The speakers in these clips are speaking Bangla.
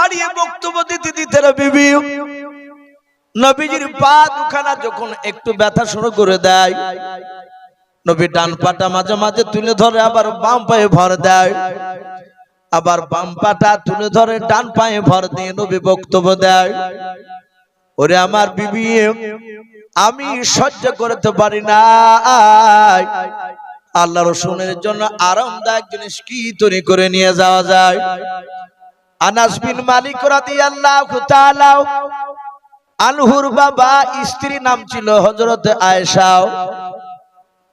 দাঁড়িয়ে বক্তব্য দিতে দিতে বিবি নবীজির পা দুখানা যখন একটু ব্যথা শুরু করে দেয়, নবী ডান পাটা মাঝে মাঝে তুলে ধরে আবার বাম পায়ে ভর দেয়, আবার বাম পাটা তুলে ধরে ডান পায়ে ভর দিয়ে নবী বক্তব্য দেয়। ওরে আমার বিবি, আমি সহ্য করতে পারি না। আল্লাহ রাসূলের জন্য আরামদায়ক জিনিস কি তৈরি করে নিয়ে যাওয়া যায়? আনাস বিন মালিক রাদিয়াল্লাহু তাআলা আনহুর বাবা স্ত্রী নাম ছিল হযরত আয়েশা।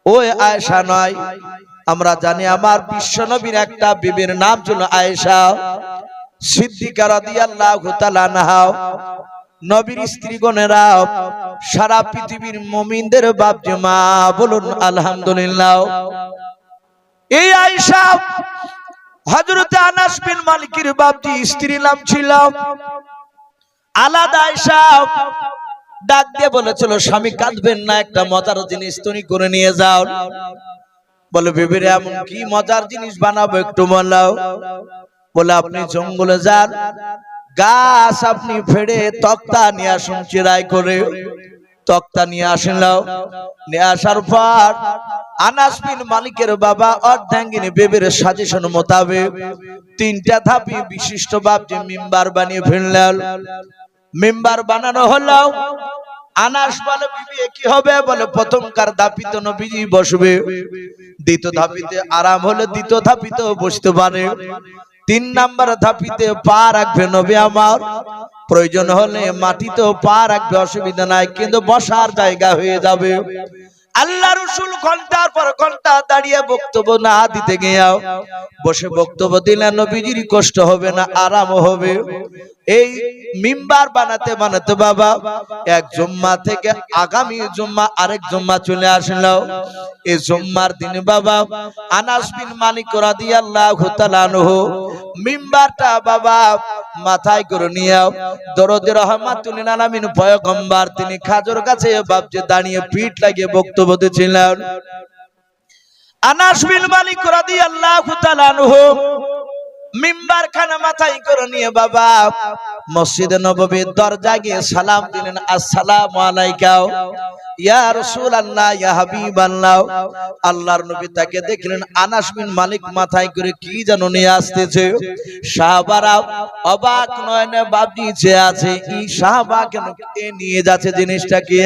ওই আয়েশা নয়, আমরা জানি আমার বিশ্ব নবীর একটা বিবির নাম ছিল আয়েশা সিদ্দিকা রাদিয়াল্লাহু তাআলা আনহা। নবীর স্ত্রীগণেরা সারা পৃথিবীর মুমিনদের বাপ যে মা, বলুন আলহামদুলিল্লাহ। এই আয়েশা হযরত আনাস বিন মালিকের বাপজি স্ত্রীর নাম ছিল আলাদা আয়েশা। ডাক দিয়ে বলেছিল, স্বামী কাঁদবেন না, একটা মজার জিনিস তৈরি করে নিয়ে যাও। বলে, বিবিরে এমন কি মজার জিনিস বানাবো একটু বলো। বলে, আপনি জঙ্গলে যান, গাছ আপনি ফেড়ে তক্তা নিয়ে আসুন, চিরাই করে তক্তা নিয়ে আসেন। নিয়ে আসার পর আনাস বিন মালিকের বাবা অর্ধাঙ্গিনী বিবির সাজেশন মোতাবেক 3টা ধাপি বিশিষ্ট বাপজি মিম্বার বানিয়ে ফেললেন। মিম্বার বানানো হলো। আনাস বলে, বিবি কি হবে? বলে, প্রথমকার ধাপিতে নবীজি বসবে, দ্বিতীয় ধাপিতে আরাম হলে দ্বিতীয় ধাপিতেও বসতে পারে, 3 নাম্বার ধাপিতে পা রাখবে নবী আমার, প্রয়োজন হলে মাটিতেও পা রাখবে, অসুবিধা নাই, কিন্তু বসার জায়গা হয়ে যাবে। আল্লাহ রাসূল ঘন্টার পর ঘন্টা দাঁড়িয়ে বক্তব্য না দিতে গিয়েও বসে বক্তব্য দিলেন, নবীজির কষ্ট হবে না, আরাম হবে। এই মিম্বার বানাতে বানাতে বাবা এক জুম্মা থেকে আগামী জুম্মা আরেক জুম্মা চলে আসলো। এই জুম্মার দিন বাবা আনাস বিন মালিক রাদিয়াল্লাহু তাআলা আনহু মিম্বারটা বাবা মাথায় করে নিয়ে দরদে রহমাতুল লিল আলামিন পয়গম্বর তিনি খাজর গাছে বাপজি দাঁড়িয়ে পিঠ লাগিয়ে বক্তব্য দিচ্ছিলেন। আনাস বিন মালিক রাদিয়াল্লাহু তাআলা আনহু মিম্বার খানা মাথায় করে নিয়ে বাবা মসজিদে নববীর দরজায় গিয়ে সালাম দিলেন, আসসালামু আলাইকা ইয়া রাসূলুল্লাহ, ইয়া হাবিবাল্লাহ। আল্লাহর নবী তাকে দেখলেন আনাস বিন মালিক মাথায় করে কি যেন নিয়ে আসতেছে। সাহাবারা অবাক নয়নে বাপজি যে আছে, এই সাহাবা কেন নিয়ে যাচ্ছে, জিনিসটা কি?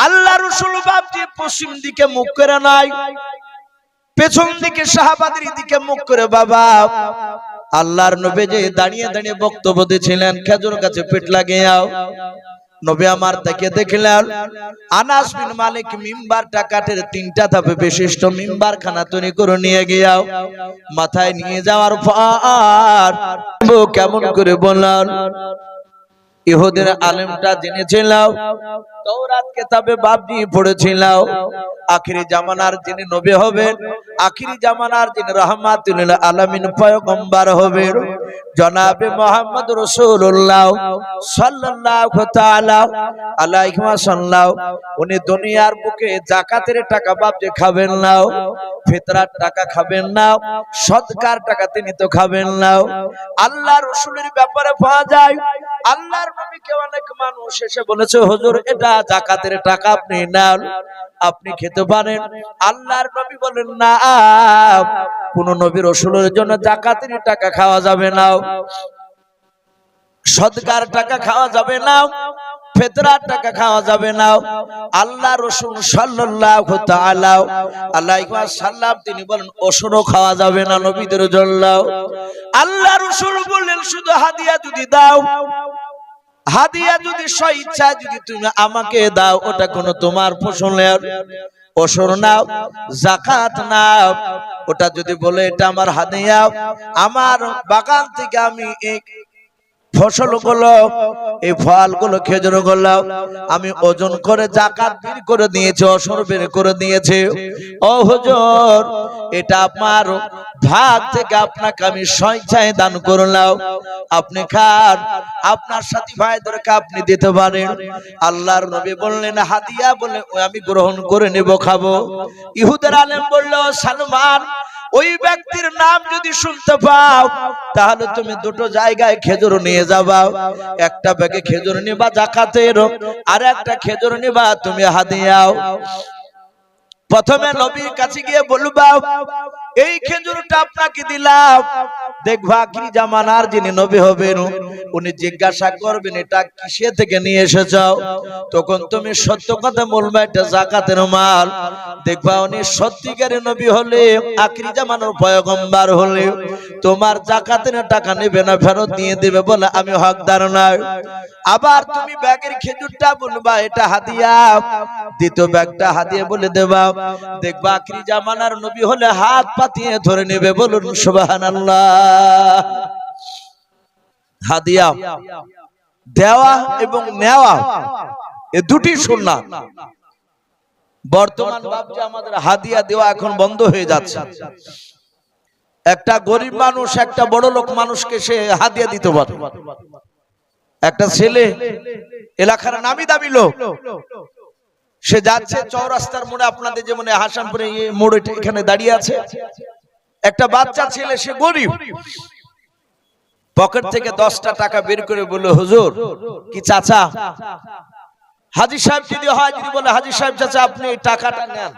আল্লাহ রাসূল বাপজি পশ্চিম দিকে মুখ করে নাই, পেছন দিকে সাহাবাদের দিকে মুখ করে বাবা আল্লাহর নবী যে দাঁড়িয়ে দাঁড়িয়ে বক্তব্য দিচ্ছিলেন, খেজুর গাছে পিঠ লাগিয়ে নবী আমার তাকে দেখলেন আনাস বিন মালিক মিম্বারটা কাঠের 3টা ধাপে বিশিষ্ট মিম্বার খানা তৈরি করে নিয়ে গিয়ে মাথায় নিয়ে যাওয়ার পর কেমন করে বললেন, ইহুদের আলেমটা জেনেছিল, তাওরাত কিতাবে বাপজি পড়েছিল, আখিরি জামানার যিনি নবী হবেন, আখিরি জামানার যিনি রাহমাতুল লিল আলামিন পয়গম্বর হবেন, জনাবে মুহাম্মদ রাসূলুল্লাহ সাল্লাল্লাহু তাআলা আলাইহি ওয়াসাল্লাম, উনি দুনিয়ার বুকে যাকাতের টাকা বাপজি খাবেন না, ফিতরার টাকা খাবেন না, সদকার টাকা তিনি তো খাবেন না। আল্লাহর রাসূলের ব্যাপারে পাওয়া যায় আল্লাহর নবীকে অনেক মানুষ এসে বলেছে, হুজুর এটা যাকাতের টাকা, আপনি নেন, আপনি খেতে পারেন। আল্লাহর নবী বলেন, না, কোন নবী রাসূলের জন্য যাকাতের টাকা খাওয়া যাবে না, সদকার টাকা খাওয়া যাবে না, ফিতরার টাকা খাওয়া যাবে না। আল্লাহ রাসূল সাল্লাল্লাহু তাআলা আলাইহি ওয়াসাল্লাম তিনি বলেন, ওষুধও খাওয়া যাবে না নবীদের জন্য। আল্লাহ রাসূল বললেন, শুধু হাদিয়া যদি দাও, হাদিয়া যদি স্বেচ্ছা যদি তুমি আমাকে দাও, ওটা কোন তোমার ফসলের ওষুধ নাও, যাকাত নাও, ওটা যদি বলে এটা আমার হাদিয়া, আমার বাগান থেকে আমি এই ফসলগুলো, এই ফলগুলো, খেজুরগুলো আমি ওজন করে যাকাত বের করে দিয়েছি, ওষুধ বের করে দিয়েছি, ও হুজুর এটা আমার ভাগ থেকে আপনাকে আমি স্বেচ্ছায় দান করলাম, আপনি খান, আপনার সাথী ভাইদেরকে আপনি দিতে পারেন। আল্লাহর নবী বললেন, হাদিয়া বলে আমি গ্রহণ করে নেব, খাবো। ইহুদের আলেম বলল, সালমান ওই ব্যক্তির নাম যদি শুনতে পাও তাহলে তুমি দুটো জায়গায় খেজুর নিয়ে যাবা, একটা ব্যাগে খেজুর নিবা যাকাতের, আর একটা খেজুর নিবা তুমি হাদিয়াও। প্রথমে নবীর কাছে গিয়ে বলবা এই খেজুরটা আপনাকে দিলাম, দেখবা কি জামানার যিনি নবী হবেন উনি জিজ্ঞাসা করবেন এটা কিসে থেকে নিয়ে এসেছো, তখন তুমি সত্য কথা বলবা এটা যাকাতের মাল। দেখবা উনি সত্যিকারের নবী হলে আখিরি জামানার পয়গম্বর হলে তোমার যাকাতের টাকা নেবে না, ফেরত দিয়ে দেবে, বলে আমি হকদার নই। আবার তুমি ব্যাগের খেজুরটা বলবা এটা হাদিয়া, দ্বিতীয় ব্যাগটা হাদিয়া বলে দেবা, দেখবা আখিরি জামানার নবী হলে হাত পাতিয়ে ধরে নেবে, বলুন সুবহানাল্লাহ। হাদিয়া দেওয়া এবং নেওয়া এ দুটি সুন্নাত। বর্তমান বাবজি আমাদের হাদিয়া দেওয়া এখন বন্ধ হয়ে যাচ্ছে। একটা গরিব মানুষ একটা বড় লোক মানুষকে সে হাদিয়া দিতে পারে। একটা ছেলে এলাকার নামি দামি লোক, সে যাচ্ছে চৌরাস্তার মোড়ে, আপনাদের যেমন হাসানপুরে মোড় এখানে দাঁড়িয়ে আছে, একটা বাচ্চা ছেলে সে গরিব, পকেট থেকে 10টা টাকা বের করে বলল হুজুর কি চাচা, হাজী সাহেব যদি হয়, যদি বলে হাজী সাহেব চাচা আপনি এই টাকাটা নেন।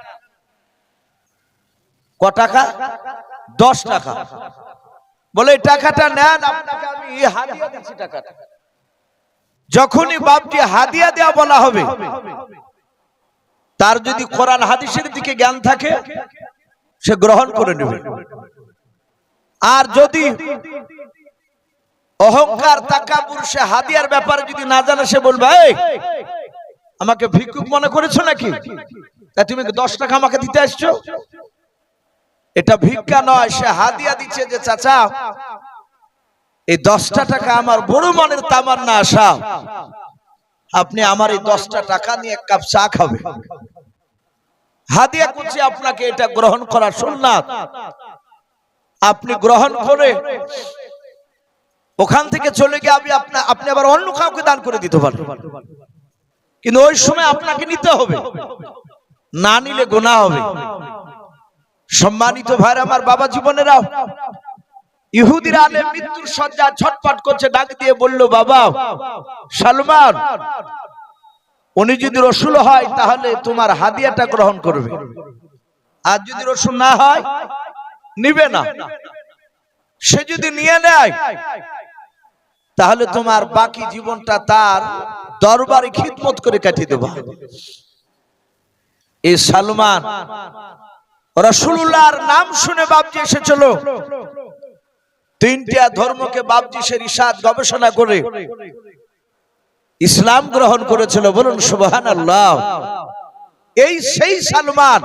ক টাকা? 10 টাকা। বলে এই টাকাটা নেন, আপনাকে আমি হাদিয়া দিচ্ছি টাকাটা। যখনই বাপকে হাদিয়া দেওয়া বলা হবে, তার যদি কোরআন হাদিসের দিকে জ্ঞান থাকে সে গ্রহণ করে নেবে। আর যদি অহংকার তাকাব্বুর সে হাদিয়ার ব্যাপারে যদি না জানে, সে বলবে এই আমাকে ভিক্ষুক মনে করেছো নাকি, তাই তুমি 10 টাকা আমাকে দিতে আসছো। এটা ভিক্ষা নয়, সে হাদিয়া দিচ্ছে যে চাচা এই 10টা টাকা আমার বড় মনের তামান্না আশা, আপনি আমার এই 10টা টাকা নিয়ে এক কাপ চা খাবে। হাদিয়া করছি আপনাকে, এটা গ্রহণ করা সুন্নাত। আপনি গ্রহণ করে ওখান থেকে চলে গিয়ে আপনি আবার অন্য কাউকে দান করে দিতে পারেন, কিন্তু ওই সময় আপনাকে নিতে হবে, না নিলে গুনাহ হবে। সম্মানিত ভাইরা আমার, বাবা জীবনেরাও, ইহুদির আলেম মৃত্যুর শয্যা ছটফট করছে, ডাক দিয়ে বলল বাবা সালমান, উনি যদি রসুল হয় তাহলে তোমার হাদিয়াটা গ্রহণ করবে, আর যদি রসুল না হয় নিবে না। সে যদি নিয়ে নেয় তাহলে তোমার বাকি জীবনটা তার দরবারে খিদমত করে কাটিয়ে দেব। এই সালমান রাসূলুল্লাহর নাম শুনে বাপজি এসেছিল, 3টা ধর্মকে বাপজি সে রিসার্চ গবেষণা করে ইসলাম গ্রহণ করেছিল, বলুন সুবহানাল্লাহ। এই সেই সালমান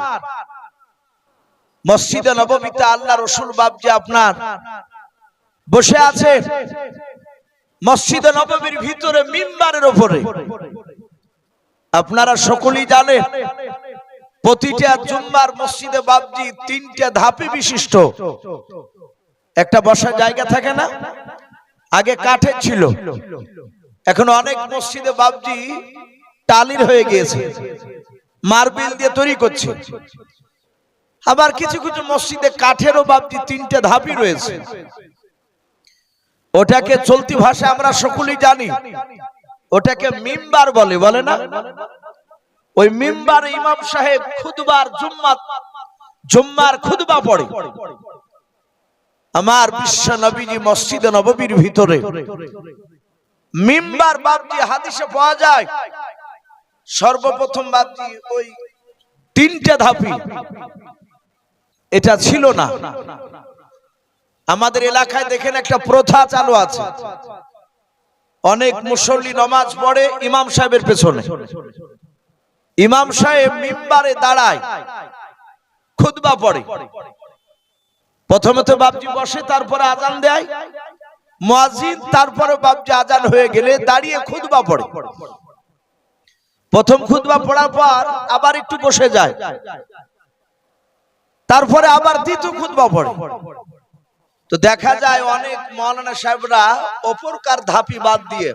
মসজিদে নববীতে আল্লাহ রসুল বাপজি আপনার বসে আছে, মসজিদে নববীর ভিতরে মিম্বারের উপরে। আপনারা সকলেই জানেন প্রতিটা জুম্মার মসজিদে বাপজি 3টা ধাপে বিশিষ্ট একটা বসার জায়গা থাকে না, আগে কাঠের ছিল, এখন অনেক মসজিদে বাপজি টালির হয়ে গিয়েছে, মার্বেল দিয়ে তৈরি করছে। আবার কিছু কিছু মসজিদে কাঠেরও বাপজি 3টা ধাপই রয়েছে। ওটাকে চলতি ভাষা আমরা সকলেই জানি, ওটাকে মিম্বার বলে, বলে না? ওই মিম্বারে ইমাম সাহেব খুতবার জুম্মার খুতবা পড়ে। আমার বিশ্ব নবীজি মসজিদে নববীর ভিতরে মিম্বার বাপজি হাদিসে পাওয়া যায়, সর্বপ্রথম বাপজি ওই 3টা ধাপি, এটা ছিল না। আমাদের এলাকায় দেখেন একটা প্রথা চালু আছে, অনেক মুসল্লি নামাজ পড়ে ইমাম সাহেবের পেছনে, ইমাম সাহেব মিম্বারে দাঁড়ায় খুতবা পড়ে। প্রথমে তো বাপজি বসে, তারপরে আজান দেয় মুয়াজ্জিন, তারপরে বাপজি আজান হয়ে গেলে দাঁড়িয়ে খুতবা পড়ে। প্রথম খুতবা পড়ার পর আবার একটু বসে যায়, তারপরে আবার দ্বিতীয় খুতবা পড়ে। তো দেখা যায় অনেক মাওলানা সাহেবরা অপরকার ধাপি বাদ দিয়ে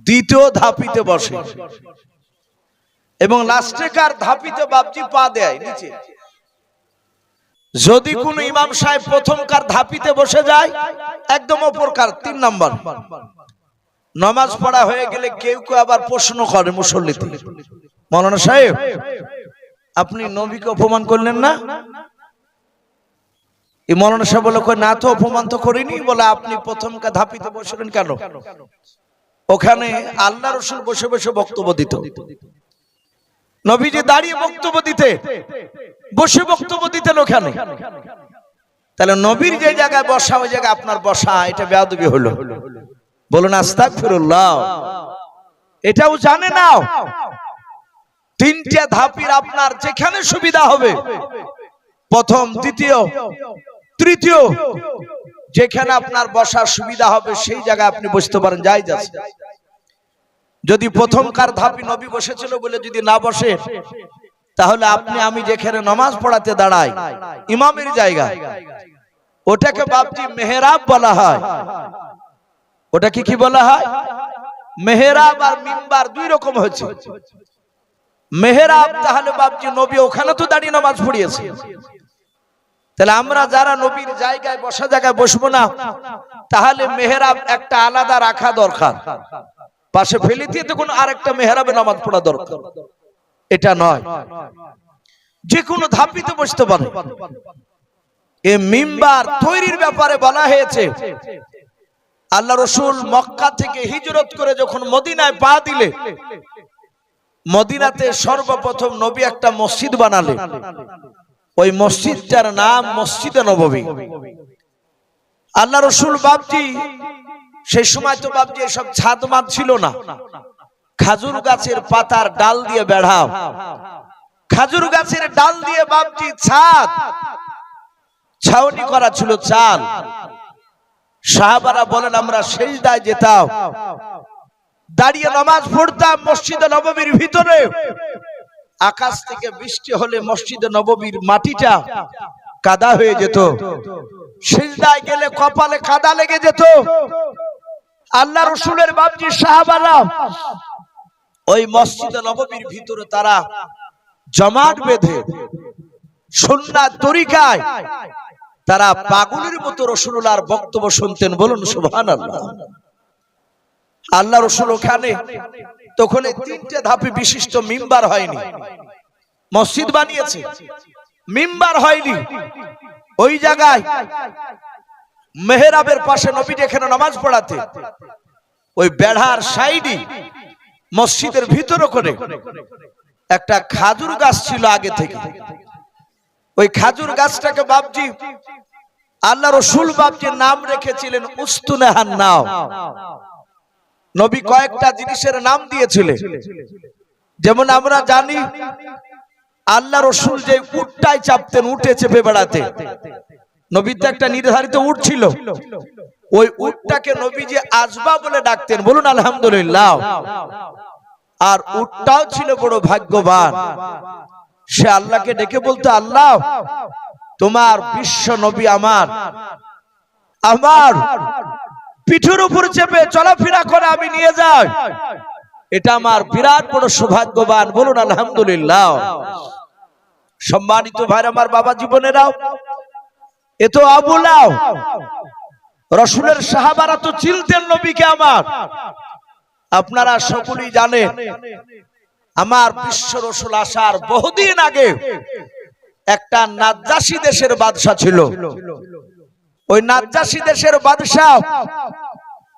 দ্বিতীয় ধাপিতে বসে এবং লাস্টেকার ধাপিতে বাপজি পা দেয় নিচে। যদি কোন ইমাম সাহেব প্রথমকার ধাপিতে বসে যায়, একদম অপরকার 3 নাম্বার, নামাজ পড়া হয়ে গেলে কেউ কেউ আবার প্রশ্ন করে মুসল্লিতে, মাওলানা সাহেব আপনি নবীকে অপমান করলেন না? এই মাওলানা সাহেব বলে, কই না তো, অপমান তো করিনি। বলে, আপনি প্রথমকার ধাপিতে বসলেন কেন? ওখানে আল্লাহ রাসূল বসে বসে বক্তব্য দিত, নবীজি দাঁড়িয়ে বক্তব্য দিতে, বসে বক্তব্য দিতেন ওখানে। তাহলে নবীর যে জায়গায় বসা, ওই জায়গায় আপনার বসা, এটা বেয়াদবি হলো। বলুন আস্তাগফিরুল্লাহ। এটাও জানে না। 3টে ধাপির আপনার যেখানে সুবিধা হবে, প্রথম, দ্বিতীয়, তৃতীয়, যেখানে আপনার বসার সুবিধা হবে সেই জায়গায় আপনি বসতে পারেন, জায়েজ আছে। যদি প্রথমকার ধাপি নবী বসেছিল বলে যদি না বসে, তাহলে আপনি আমি যেখানে নামাজ পড়াতে দাঁড়াই, ইমামের জায়গা, ওটাকে বাপজি মেহরাব বলা হয়। ওটাকে কি বলা হয়? মেহরাব আর মিম্বার 2 রকম হচ্ছে। মেহরাব তাহলে বাপজি নবী ওখানে তো দাঁড়িয়ে নামাজ পড়িয়েছে, তাহলে আমরা যারা নবীর জায়গায় বসা জায়গায় বসবো না, তাহলে মেহরাব একটা আলাদা রাখা দরকার, পাশে ফেলে দিয়ে তো কোনো আরেকটা মেহরাবে নামাজ পড়া দরকার। এটা নয়, যে কোনো ধাপিতে বসতে পারে। এই মিম্বার তৈরির ব্যাপারে বলা হয়েছে, আল্লাহ রাসূল মক্কা থেকে হিজরত করে যখন মদিনায় পা দিলে, মদিনাতে সর্বপ্রথম নবী একটা মসজিদ বানালেন। ওই মসজিদটার নাম মসজিদে নববী। আল্লাহ রাসূল বাপজি, সেই সময় তো বাপজি এসব ছাদ মাদ ছিল না, খাজুর গাছের পাতার ডাল দিয়ে বেড়াও, খাজুর গাছের ডাল দিয়ে বাপজি ছাদ, ছাউনি করা ছিল চাল। সাহাবারা বলেন, আমরা সেজদায় যেতাম, দাঁড়িয়ে নামাজ পড়তাম মসজিদে নববীর ভিতরে। আকাশ থেকে বৃষ্টি হলে মসজিদে নববীর মাটিটা কাদা হয়ে যেত, সিজদায় গেলে কপালে কাদা লেগে যেত। আল্লাহ রাসূলের বাপজি সাহাবারা ওই মসজিদে নববীর ভিতরে তারা জামাত বেঁধে সুন্নাত তরিকায় তারা পাগলের মতো রাসূলুল্লাহর বক্তব্য শুনতেন। বলুন সুবহানাল্লাহ। আল্লাহ রাসূল ওখানে তখন 3টে ধাপে বিশিষ্ট মিম্বার হয়নি, মসজিদ বানিয়েছে, মিম্বার হয়নি। ওই জায়গায় মেহরাবের পাশে নবী যেখানে নামাজ পড়াতে, ওই বেড়ার সাইডে মসজিদের ভিতরে করে একটা খাজুর গাছ ছিল আগে থেকে। ওই খাজুর গাছটাকে বাপজি আল্লাহ রাসূল বাপজি নাম রেখেছিলেন উস্তুনাহান নাও। নবী কয়েকটা জিনিসের নাম দিয়েছিলেন, যেমন আমরা জানি আল্লাহ রাসূল যে উটটায় চাপতেন, উটে চেপে বেড়াতে, নবীর তো একটা নির্ধারিত উট ছিল, ওই উটটাকে নবীজি আজবা বলে ডাকতেন। বলুন আলহামদুলিল্লাহ। আর উটটাও ছিল বড় ভাগ্যবান, সে আল্লাহকে ডেকে বলতো, আল্লাহ তোমার বিশ্ব নবী আমার পিঠের উপর চেপে চলাফেরা করে আমি নিয়ে যাই, এটা আমার বিরাট বড় সৌভাগ্যবান। বলুন আলহামদুলিল্লাহ। সম্মানিত ভাই আমার, বাবা জীবনেরাও, এ তো আবুলাও রাসূলের সাহাবারা তো চিনতেন নবীকে আমার। আপনারা সকলেই জানেন, আমার বিশ্ব রাসূল আসার বহুদিন আগে একটা নাজ্জাশী দেশের বাদশা ছিল। ওই নাজ্জাশী দেশের বাদশা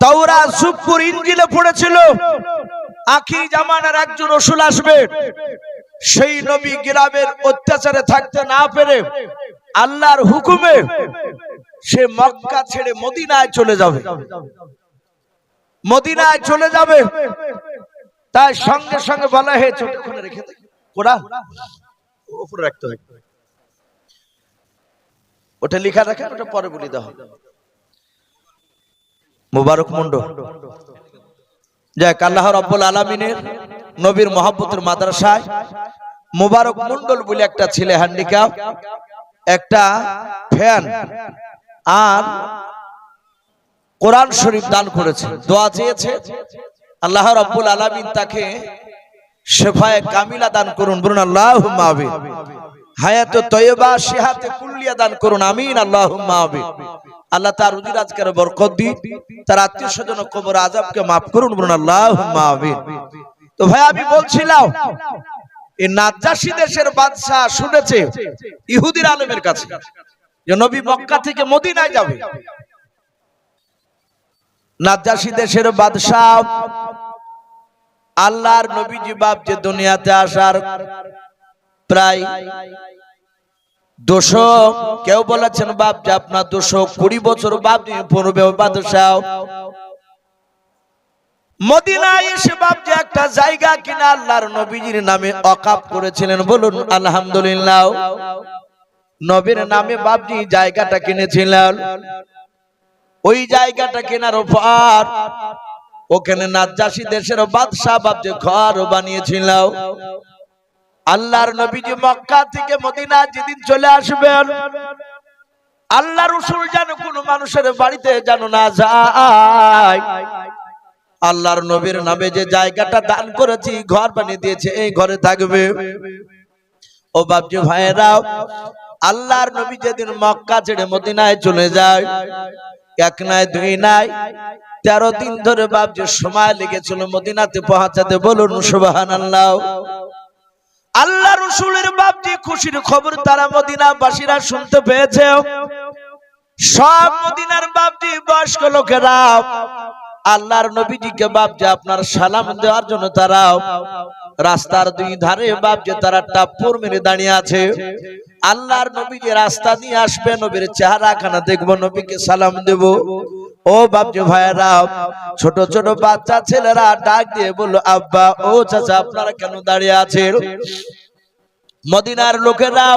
তাওরাত, জুবুর, ইনজিলে পড়েছিল আখির জামানার একজন রাসূল আসবে। সেই নবী গ্রামের অত্যাচারে থাকতে না পেরে আল্লাহর হুকুমে সে মক্কা ছেড়ে মদিনায় চলে যাবে, মদিনায় চলে যাবে। তাই সঙ্গে সঙ্গে বলা হয়েছে, ওখানে রেখে দে, কোরআন উপরে রাখতে হয়, ওটা লেখা রাখেন, ওটা পরে বলে দাও। মুবারক মন্ডল, যাক, আল্লাহ রাব্বুল আলামিনের নবীর মহব্বতের মাদ্রাসায় মুবারক মন্ডল বলে একটা ছেলে হ্যান্ডিক্যাপ, একটা ফ্যান আর কোরআন শরীফ দান করেছে, দোয়া চেয়েছে। আল্লাহ রাব্বুল আলামিন তাকে শেফায়ে কামিলা দান করুন। বলুন আল্লাহুম্মা আমিন। হায়াতে তয়্যিবা সিহাতে কুল্লিয়া দান করুন, আমিন আল্লাহুম্মা আমিন। আল্লাহ তার রুজি রাজকের বরকত দিন, তার আত্মীয় স্বজন কবর আযাবকে maaf করুন, বলুন আল্লাহুম্মা আমিন। তো ভাই আমি বলছিলাম এই নাজ্জাশী দেশের বাদশা শুনেছে ইহুদির আলেমের কাছে যে নবী মক্কা থেকে মদিনায় যাবে। নাজ্জাশী দেশের বাদশা আল্লাহর নবীজি বাপ যে দুনিয়াতে আসার প্রায় 200, কেউ বলেছেন বাপ যে আপনার 220 বছর বাপ পূর্বে বাদশা মদিনায় এসে বাপ যে একটা জায়গা কিনা আল্লাহর নবীজির নামে ওয়াকফ করেছিলেন, বলুন আলহামদুলিল্লাহ। নবীর নামে বাপজি জায়গাটা কিনেছিলেন। ওই জায়গাটা কেনার পর ওখানে নাজ্জাশী দেশের বাদশা বাপ যে ঘর বানিয়েছিল। আল্লাহর নবীজি মক্কা থেকে মদিনা যেদিন চলে আসবেন, আল্লাহ রাসূল যেন কোন মানুষের বাড়িতে যেন না যায়। আল্লাহর নবীর নামে যে জায়গাটা দান করেছি, ঘর বানিয়ে দিয়েছে, এই ঘরে থাকবে। ও বাপজি ভাইয়েরা, আল্লাহর নবী যেদিন মক্কা ছেড়ে মদিনায় চলে যায়, এক নাই দুই নাই 13 দিন ধরে বাপজি সময় লেগেছিল মদিনাতে পৌঁছাতে, বলুন সুবহানাল্লাহ। আল্লাহ রাসূলের বাপজি খুশির খবর তারা মদিনাবাসীরা শুনতে পেয়েছে। সব মদিনার বাপজি বয়স্ক লোকেরা আল্লাহর নবীজিকে বাপজি আপনার সালাম দেওয়ার জন্য তারা রাস্তার দুই ধারে বাপজি তারা টাপ্পুর মেরে দাঁড়িয়ে আছে। আল্লাহর নবীজি রাস্তা দিয়ে আসবে, নবীর চেহারাখানা দেখবো, নবীকে সালাম দেব। ও বাপজি ভাইয়েরা, ছোট ছোট বাচ্চা ছেলেরা ডাক দিয়ে বলল, আব্বা ও চাচা আপনারা কেন দাঁড়িয়ে আছেন? মদিনার লোকেরা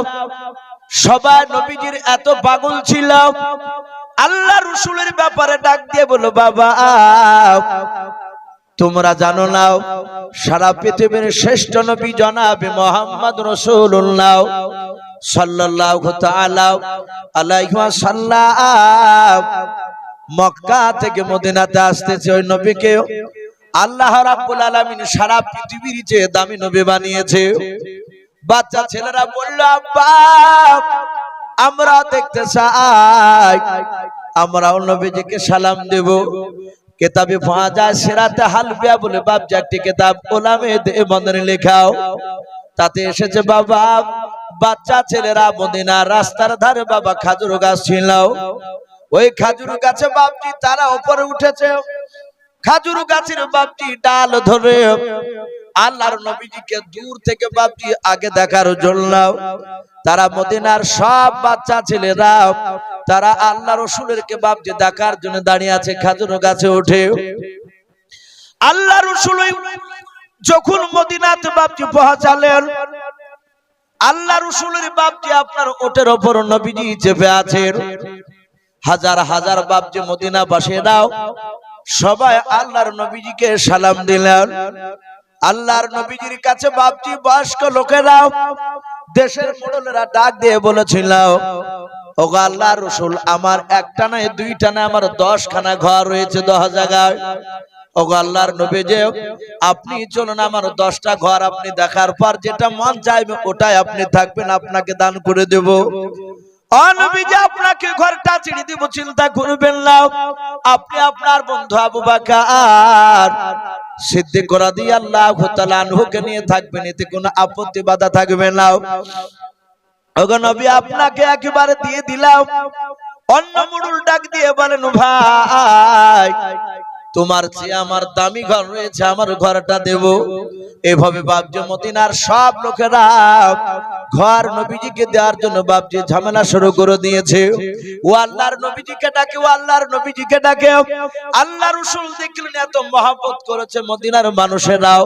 সবাই নবীজির এত পাগল ছিল, আল্লাহ রাসূলের ব্যাপারে ডাক দিয়ে বলল, বাবা তোমরা জানো না সারা পৃথিবীর শ্রেষ্ঠ নবী জনাবে মুহাম্মদ রাসূলুল্লাহ সাল্লাল্লাহু তাআলা আলাইহি ওয়াসাল্লাম মক্কা থেকে মদিনাতে আসতেছে। ওই নবীকে আল্লাহ রাব্বুল আলামিন সারা পৃথিবীর চেয়ে দামি নবী বানিয়েছে। বাচ্চা ছেলেরা বলল, আব্বা আমরা দেখতে চাই, আমরাও নবীজিকে সালাম দেব। কিতাবে পাওয়া যায় সিরাতে হালবিয়া বলে বাপজি একটি কিতাব ওলামে দেওবন্দের লেখাও, তাতে এসেছে বাবা বাচ্চা ছেলেরা মদিনার রাস্তার ধারে বাবা খাজুর গাছ ছিল। ওই খাজুর গাছে বাপজি তারা উপরে উঠেছে, খাজুর গাছের বাপজি ডাল ধরে আল্লাহর নবীজিকে দূর থেকে বাপজি আগে দেখার জন্য তারা মদিনার সব বাচ্চা ছেলেরা তারা আল্লাহ রাসূলের কে বাপজি দেখার জন্য দাঁড়িয়ে আছে খাজুর গাছে উঠে। আল্লাহ রাসূল যখন মদিনাতে বাপজি পৌঁছালেন, আল্লাহ রাসূলের বাপজি আপনার ওটের উপর নবীজি চেপে আছেন। হাজার হাজার বাপজি মদিনাবাসীরাও সবাই আল্লাহর নবীজিকে সালাম দিলেন। আল্লাহর নবীজির কাছে বাপজি বয়স্ক লোকেরা দেশের মোড়লেরা ডাক দিয়ে বলেছিল, ওগো আল্লাহর রাসূল আমার একটা না দুইটা না আমার 10 খানা ঘর রয়েছে 10 জায়গায়। ওগো আল্লাহর নবী যে আপনি চলুন আমার 10টা ঘর আপনি দেখার পর যেটা মন চাইবে ওটাই আপনি থাকবেন, আপনাকে দান করে দেব। ও নবীজি আপনাকে ঘরটা ছেড়ে দিব, চিন্তা করবেন না, আপনি আপনার বন্ধু আবু বকর সিদ্দিক রাদিয়াল্লাহু তাআলা আনহুকে নিয়ে থাকবেন, এতে কোনো আপত্তি বাধা থাকবে না। ওগো নবী আপনাকে একেবারে দিয়ে দিলাম। অন্য মুরুল ডাক দিয়ে বলেন, ভাই তোমার চেয়ে আমার দামি ঘর রয়েছে, আমার ঘরটা দেব। এভাবে বাপজি মদিনার সব লোকেরা ঘর নবীজিকে দেওয়ার জন্য বাপজি ঝামেলা শুরু করে দিয়েছে। ও আল্লাহর নবীজিকে ডাকে, ও আল্লাহর নবীজিকে ডাকে। আল্লাহ রাসূল দেখলেন এত মহব্বত করেছে মদিনার মানুষেরাও,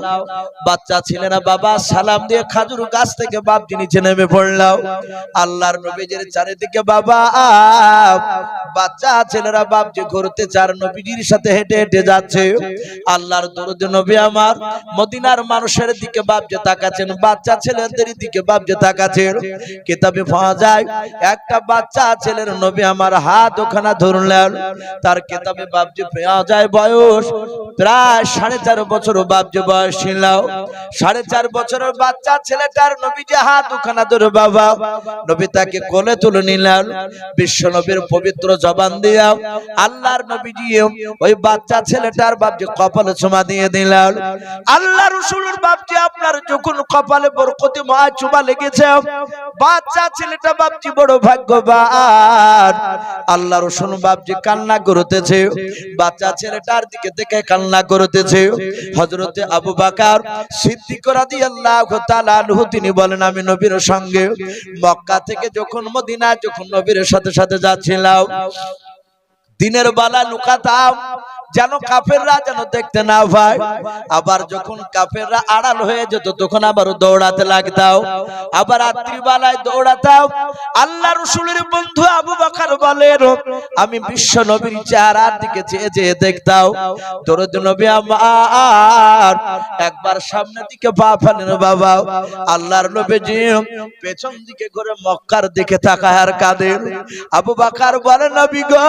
বাচ্চা ছেলেরা বাবা সালাম দিয়ে খাজুর গাছ থেকে বাপজি নিচে নেমে পড়ল। আল্লাহর নবীজির চারিদিকে বাবা বাচ্চা ছেলেরা বাপজি ঘুরতে চার নবীজির সাথে হেঁটে হেঁটে হেঁটে যাচ্ছে। আল্লাহর দরুদ নবী আমার মদিনার মানুষের দিকে ভাবছে তাকাচ্ছেন, বাচ্চা ছেলেদের দিকে ভাবছে তাকাচ্ছেন। কিতাবে পাওয়া যায় একটা বাচ্চা ছেলের নবী আমার হাত ওখানে ধরলেন। তার কিতাবে ভাবছে পাওয়া যায় বয়স প্রায় 4.5 বছর ভাবছে বয়স ছিল। 4.5 বছরের বাচ্চা ছেলেটার নবী যে হাত ওখানে ধরে বাবা নবী তাকে কোলে তুলে নিলেন। বিশ্ব নবীর পবিত্র জবান দিয়া আল্লাহর নবীজি ওই বাচ্চা ছেলেটার ভাবছে কপালে চুমা দিয়ে দিলেন। আল্লাহ রাসূলের ভাবছে আপনার যখন কপালে বরকতি মা চুমা লেগেছে, বাচ্চা ছেলেটা ভাবছি বড় ভাগ্যবান। আল্লাহ রাসূল ভাবছে কান্না করতেছে, বাচ্চা ছেলেটার দিকে দেখে কান্না করতেছে। হযরতে আবু বকর সিদ্দিক রাদিয়াল্লাহু তাআলা আনহু তিনি বলেন আমি নবীর সঙ্গে মক্কা থেকে যখন মদিনা যখন নবীর সাথে সাথে যাচ্ছিলাম, দিনের বেলা লুকাতাম যেন কাফেররা যেন দেখতে না পায়। আবার যখন কাফেররা আড়াল হয়ে যেত তখন আবার দৌড়াতে লাগতাম, আবার রাত্রিবেলায় দৌড়াতাম। আল্লাহ রাসূলের বন্ধু আবু বকর বলেন আমি বিশ্ব নবীর চেহারার দিকে চেয়ে চেয়ে দেখতাম। দরুদ নবী আমার একবার সামনের দিকে পা ফেলেন বাবা, আল্লাহর নবীজি পেছন দিকে ঘুরে মক্কার দিকে তাকায় আর কাঁদেন। আবু বকর বলেন নবী গো,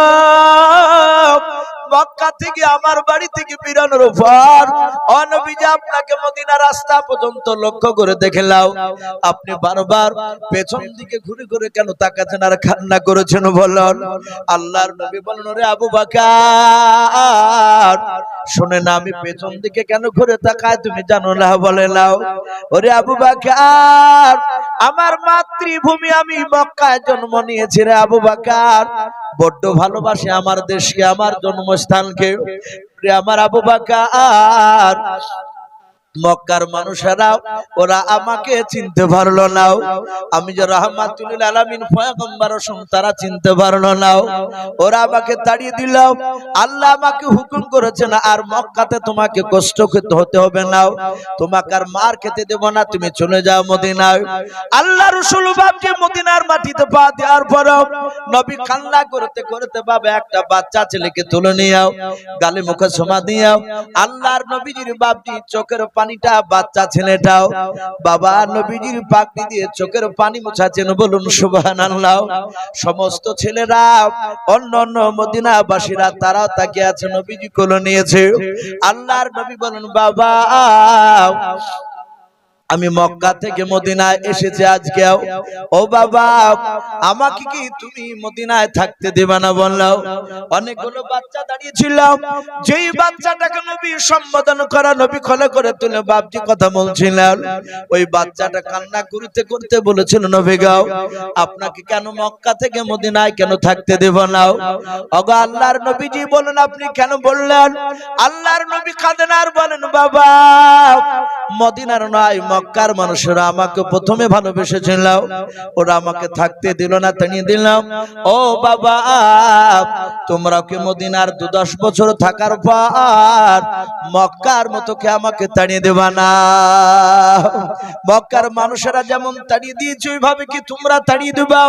মক্কা থেকে আমার বাড়ি থেকে বেরোনোর পর ও নবীজি আপনাকে মদিনা রাস্তা পর্যন্ত লক্ষ্য করে দেখলাম, আপনি বারবার পেছন দিকে ঘুরে ঘুরে কেন তাকাচ্ছেন আর কান্না করেছেন বলেন? আল্লাহর নবী বলেন ওরে আবু বকর শুনে না আমি পেছন দিকে কেন ঘুরে তাকাই তুমি জানো না? বলে নাও ওরে আবু বকর আমার মাতৃভূমি আমি মক্কায় জন্ম নিয়েছি রে আবু বকর, বড্ড ভালোবাসি আমার দেশকে আমার জন্মস্থানকে। আমার আবু বকর মক্কার মানুষেরা ওরা আমাকে চিনতে পারলো না, আমি যে রাহমাতুল আলামিন পয়গম্বর তারা চিনতে পারলো না, ওরা আমাকে তাড়িয়ে দিল। আল্লাহ আমাকে হুকুম করেছেন আর মক্কাতে তোমাকে কষ্ট করতে হতে হবে না, তোমাকে আর মার খেতে দেব না, তুমি চলে যাও মদিনায়। আল্লাহ রাসূল ভাবছে মদিনার মাটিতে পা দেওয়ার পর নবী কান্না করতে করতে বাবা একটা বাচ্চা ছেলেকে তুলে নিয়ে গালে মুখে চুমা দিয়ে আল্লাহর নবীজির ভাবছি চোখের পানিটা বাচ্চা ছেলেটাও বাবা নবীজির পাগড়ি দিয়ে চোখের পানি মুছাচ্ছেন, বলুন সুবহানাল্লাহ। সমস্ত ছেলেরা অন্য অন্য মদিনাবাসীরা তারাও তাকিয়ে আছে, নবীজি কোলে নিয়েছে। আল্লাহর নবী বলেন বাবা আমি মক্কা থেকে মদিনায় এসেছি আজকে, ও বাবা আমাকে কি তুমি মদিনায় থাকতে দেবে না? বললাম অনেকগুলো বাচ্চা দাঁড়িয়ে ছিল, যেই বাচ্চাটাকে নবী সম্বোধন করা নবী খোলে করে তুলে বাপজি কথা বলছিলেন, ওই বাচ্চাটা কান্না করতে করতে বলেছিল নবী গাও আপনাকে কেন মক্কা থেকে মদিনায় কেন থাকতে দেব না? ওগো আল্লাহর নবীজি বলেন আপনি কেন বললেন? আল্লাহর নবী কাঁদেন আর বলেন বাবা মদিনার নয় মক্কার মানুষেরা আমাকে প্রথমে ভালোবেসেছিল, ওরা আমাকে থাকতে দিল না, তাড়িয়ে দিলাম। ও বাবা তোমরা কি মদিনার 10 বছর থাকার পর মক্কার মতো কে আমাকে তাড়িয়ে দেবা না? মক্কার মানুষেরা যেমন তাড়িয়ে দিয়েছে ওইভাবে কি তোমরা তাড়িয়ে দেবা?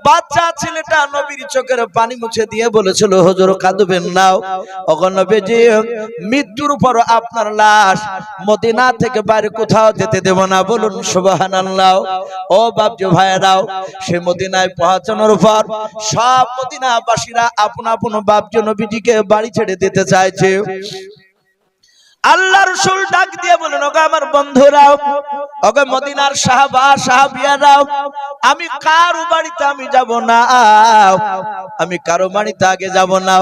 বাচ্চা ছেলেটা নবীর চোখের পানি মুছে দিয়ে বলেছিল হুজুর কাঁদবেন না, ওগো নবীজি মৃত্যুর পর আপনার লাশ মদিনা থেকে বাইরে কোথাও যেতে দেব না, বলুন সুবহানাল্লাহ। ও বাপজি ভাইরাও সে মদিনায় পৌঁছানোর পর সব মদিনাবাসীরা আপন আপন বাপজি নবীজিকে বাড়ি ছেড়ে দিতে চাইছে। আল্লাহ রাসূল ডাক দিয়ে বলেন ওগো আমার বন্ধুরাও, ওগো মদিনার সাহাবা সাহাবিয়ারাও, আমি কারো বাড়িতে আমি যাব না, আমি কারো বাড়িতে আগে যাব না।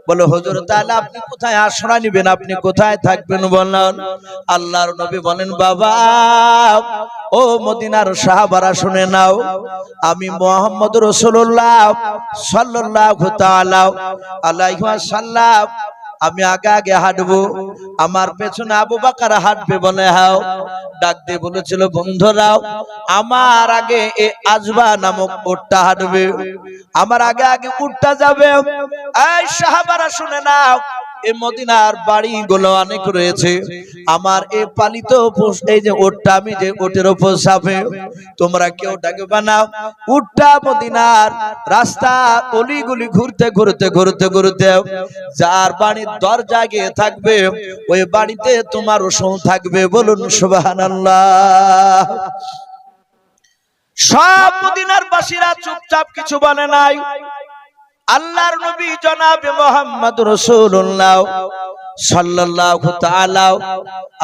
বলে হুজুর তাহলে আপনি কোথায় আশ্রয় নেবেন, আপনি কোথায় থাকবেন বলেন? আল্লাহর নবী বলেন বাবা ও মদিনার সাহাবারা শুনে নাও, আমি মুহাম্মদ রাসূলুল্লাহ সাল্লাল্লাহু তাআলা আলাইহি ওয়াসাল্লাম আমি আগে আগে হাঁটবো, আমার পেছনে আবু বকর হাঁটবে। বলে হাও ডাক দিয়ে বলেছিল বন্ধুরাও আমার আগে এ আজবা নামক উটটা হাঁটবে, আমার আগে আগে উটটা যাবে। এই সাহাবারা শুনে নাও, এই মদিনার বাড়িগুলো অনেক রয়েছে। আমার এই পালিত এই যে উটটা, আমি যে উটের উপর চাপে, তোমরা কেউ ডাকবে না। উটটা মদিনার রাস্তা অলিগুলি ঘুরতে ঘুরতে ঘুরতে ঘুরতে যার বাড়ির দরজা গিয়ে থাকবে, ওই বাড়িতে তোমার রসুল থাকবে। বলুন সুবহানাল্লাহ। সব মদিনার বাসীরা চুপচাপ, কিছু বলে নাই। আল্লাহর নবী জনাবে মুহাম্মদ রাসূলুল্লাহ সাল্লাল্লাহু তাআলা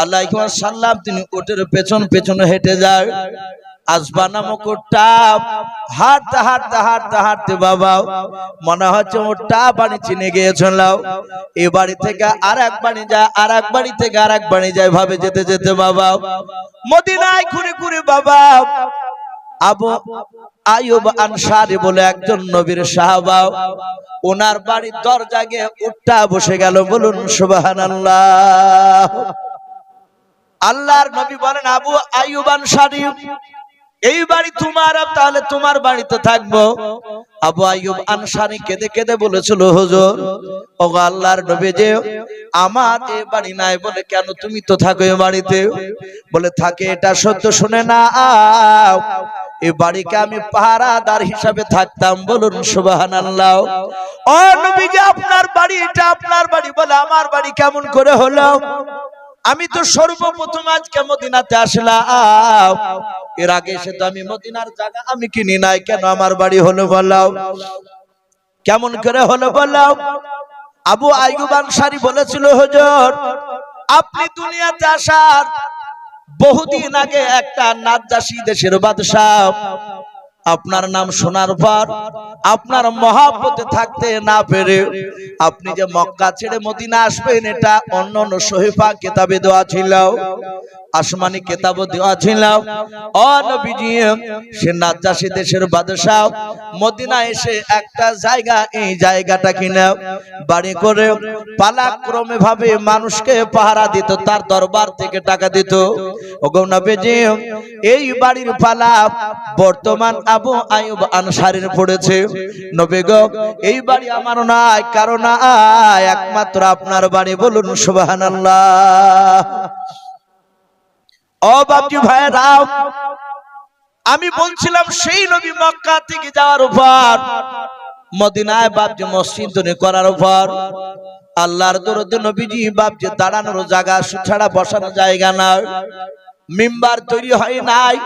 আলাইহি ওয়াসাল্লাম তিনি উটের পেছন পেছন হেঁটে যায়। আসবা নামক উটটা হাঁটতে হাঁটতে হাঁটতে হাঁটতে বাবা মনে হচ্ছে উটটা বাড়ি চিনে গিয়েছিল। এই বাড়ি থেকে আর এক বাড়ি যায়, আর এক বাড়ি থেকে আর এক বাড়ি যায়, ভাবে যেতে যেতে বাবা মদিনায় ঘুরে ঘুরে বাবা আবু আইয়ুব আনসারী বলে একজন নবীর সাহাবা, ওনার বাড়ির দরজা গিয়ে উটটা বসে গেল। বলুন সুবহানাল্লাহ। আল্লাহর নবী বলেন, আবু আইয়ুব আনসারী, এই বাড়ি তোমার, তাহলে তোমার বাড়িতে থাকবো। আবু আইয়ুব আনসারী কেঁদে কেঁদে বলেছিল, হুজুর ওগো আল্লাহর নবী, যে আমার এই বাড়ি নাই। বলে কেন, তুমি তো থাকো এই বাড়িতে। বলে থাকে, এটা সত্য, শুনে না, এই বাড়িকে আমি পাহারাদার হিসাবে থাকতাম। বলুন সুবহানাল্লাহ। ও নবীজি, আপনার বাড়ি, এটা আপনার বাড়ি। বলে আমার বাড়ি কেমন করে হলো? আমি তো সর্বপ্রথম আজকে মদিনাতে আসলাম, এর আগে এসে তো আমি মদিনার জায়গা আমি কিনি নাই, কেন আমার বাড়ি হলো বলাও? কেমন করে হলো বলাও? আবু আইয়ুব আনসারী বলেছিল, হুজুর আপনি দুনিয়াতে আসার বহুদিন আগে একটা নাজ্জাশী দেশের বাদশা আপনার নাম শোনার পর আপনার মহব্বতে থাকতে না পেরে আপনি যে মক্কা ছেড়ে মদিনা আসবেন, এটা অন্য অন্য সহিফা কিতাবে দেওয়া ছিল, আসমানি কিতাবে দেওয়া ছিল। ও নবীজি, সে নাজ্জাশী দেশের বাদশা মদিনা এসে একটা জায়গা, এই জায়গাটা কিনে বাড়ি করে পালাক্রমে ভাবে মানুষকে পাহারা দিত, তার দরবার থেকে টাকা দিত। ওগো নবীজি, এই বাড়ির পালা বর্তমান আবু আইয়ুব আনসারীর পড়েছে। নবী গো, এই বাড়ি আমার নয়, কারণ একমাত্র আপনার বাড়ি। বলুন সুবহানাল্লাহ। ও বাপজি ভাইরা, আমি বলছিলাম সেই নবী মক্কা থেকে যাওয়ার পর মদিনায় বাপজি মসজিদ তৈরি করার পর আল্লাহর দরুদে নবীজি বাপজি দাঁড়ানোর জায়গা ছাড়া বসানোর জায়গা নাই, মিম্বার তৈরি হয় নাই।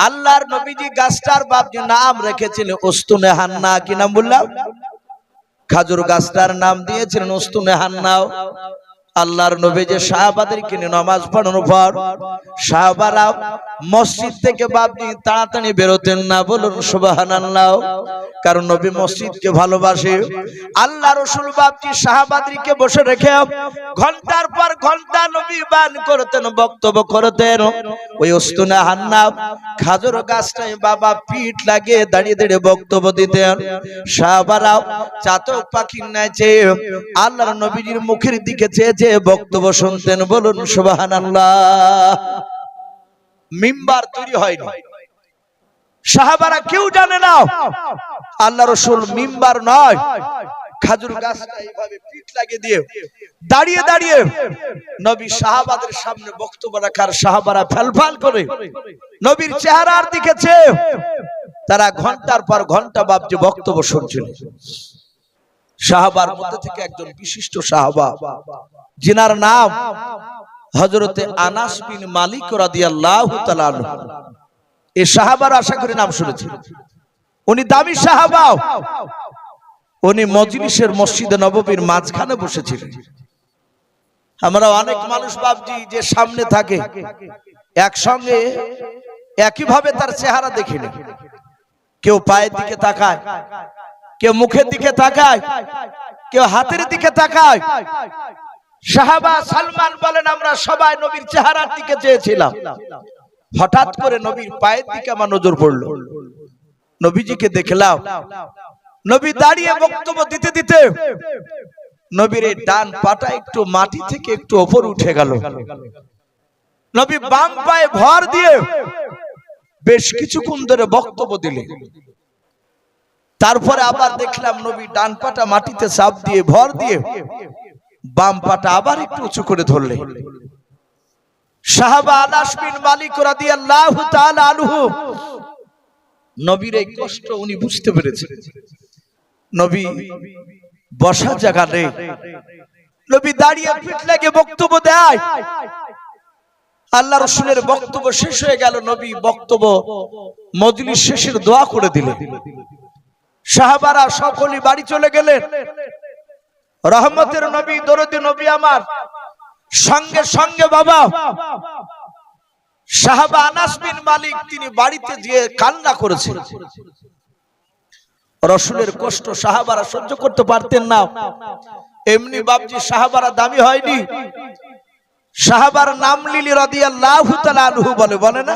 আল্লাহর নবীজি গাছটার বাপজি নাম রেখেছিলেন উস্তুনে হান্না। কি নাম বললাম? খাজুর গাছটার নাম দিয়েছিলেন উস্তুনে হান্না। আল্লাহর নবী যে সাহাবাদেরকে নিয়ে নামাজ পড়ানোর পর সাহাবারা মসজিদ থেকে বাপজি তাড়াতাড়ি বেরোতেন না। বলুন সুবহানাল্লাহ। কারণ নবী মসজিদকে ভালোবাসে। আল্লাহ রাসূল বাপজি সাহাবাদেরকে বসে রেখে ঘন্টার পর ঘন্টা নবী বান করতেন, বক্তব্য করতেন। ওই উস্তুনে হান্না খাজুর গাছটায় বাবা পিঠ লাগিয়ে দাঁড়িয়ে দাঁড়িয়ে বক্তব্য দিতেন। সাহাবারা চাতক পাখির ন্যায় চেয়ে আল্লাহর নবীজির মুখের দিকে চেয়ে বক্তব্য শুনতেন। বলুন সুবহানাল্লাহ। মিম্বার তৈরি হয়নি, সাহাবারা কেউ জানে না আল্লাহ রাসূল মিম্বার নয়, খাজুর গাছটা এইভাবে পিঠ লাগিয়ে দিয়ে দাঁড়িয়ে দাঁড়িয়ে নবী সাহাবাদের সামনে বক্তব্য রাখার সাহাবারা ফেলফাল করে নবীর চেহারার দিকে চেয়ে তারা ঘন্টার পর ঘন্টা বাপজি বক্তব্য শুনছেন। সাহাবার মধ্যে থেকে একজন বিশিষ্ট সাহাবা, যিনার নাম হযরতে আনাস বিন মালিক রাদিয়াল্লাহু তাআলা আনহু। এই সাহাবার আশা করি নাম শুনেছেন। উনি দামি সাহাবা। উনি মজলিসের মসজিদে নববীর মাঝখানে বসেছিলেন। আমরা অনেক মানুষ বাপজি যে সামনে থাকে একসঙ্গে একইভাবে তার চেহারা দেখিনি। কেউ পায়ের দিকে তাকায়, কেউ মুখের দিকে তাকায়, কেউ হাতের দিকে তাকায়। সাহাবা সালমান বলেন, আমরা সবাই নবীর চেহারার দিকে চেয়েছিলাম। হঠাৎ করে নবীর পায়ের দিকে আমার নজর পড়ল। নবীজিকে দেখলাম, নবী দাঁড়িয়ে বক্তব্য দিতে দিতে নবীর এই ডান পাটা একটু মাটি থেকে একটু উপর উঠে গেল। নবী বাম পায়ে ভর দিয়ে বেশ কিছুক্ষণ ধরে বক্তব্য দিলেন। তারপরে আবার দেখলাম নবী ডান পাটা মাটিতে চাপ দিয়ে ভর দিয়ে বাম পাটা আবার একটু উঁচু করে ধরলেন। সাহাবা আনাস বিন মালিক রাদিয়াল্লাহু তাআলা আনহু নবীর এই কষ্ট উনি বুঝতে পেরেছেন। নবী বসার জায়গা নেই, নবী দাঁড়িয়ে পিঠ লেগে বক্তব্য দেয়। আল্লাহ রাসূলের বক্তব্য শেষ হয়ে গেল, নবী বক্তব্য মজলিস শেষের দোয়া করে দিলেন। সাহাবারা সকলেই বাড়ি চলে গেলেন। রহমতের নবী, দরদি নবী আমার সঙ্গে সঙ্গে বাবা সাহাবা আনাস বিন মালিক তিনি বাড়িতে গিয়ে কান্না করেছেন। রাসূলের কষ্ট সাহাবারা সহ্য করতে পারতেন না। এমনি বাপজি সাহাবারা দামি হয়নি, সাহাবার নাম লিলি রাদিয়াল্লাহু তাআলা আনহু বলে না,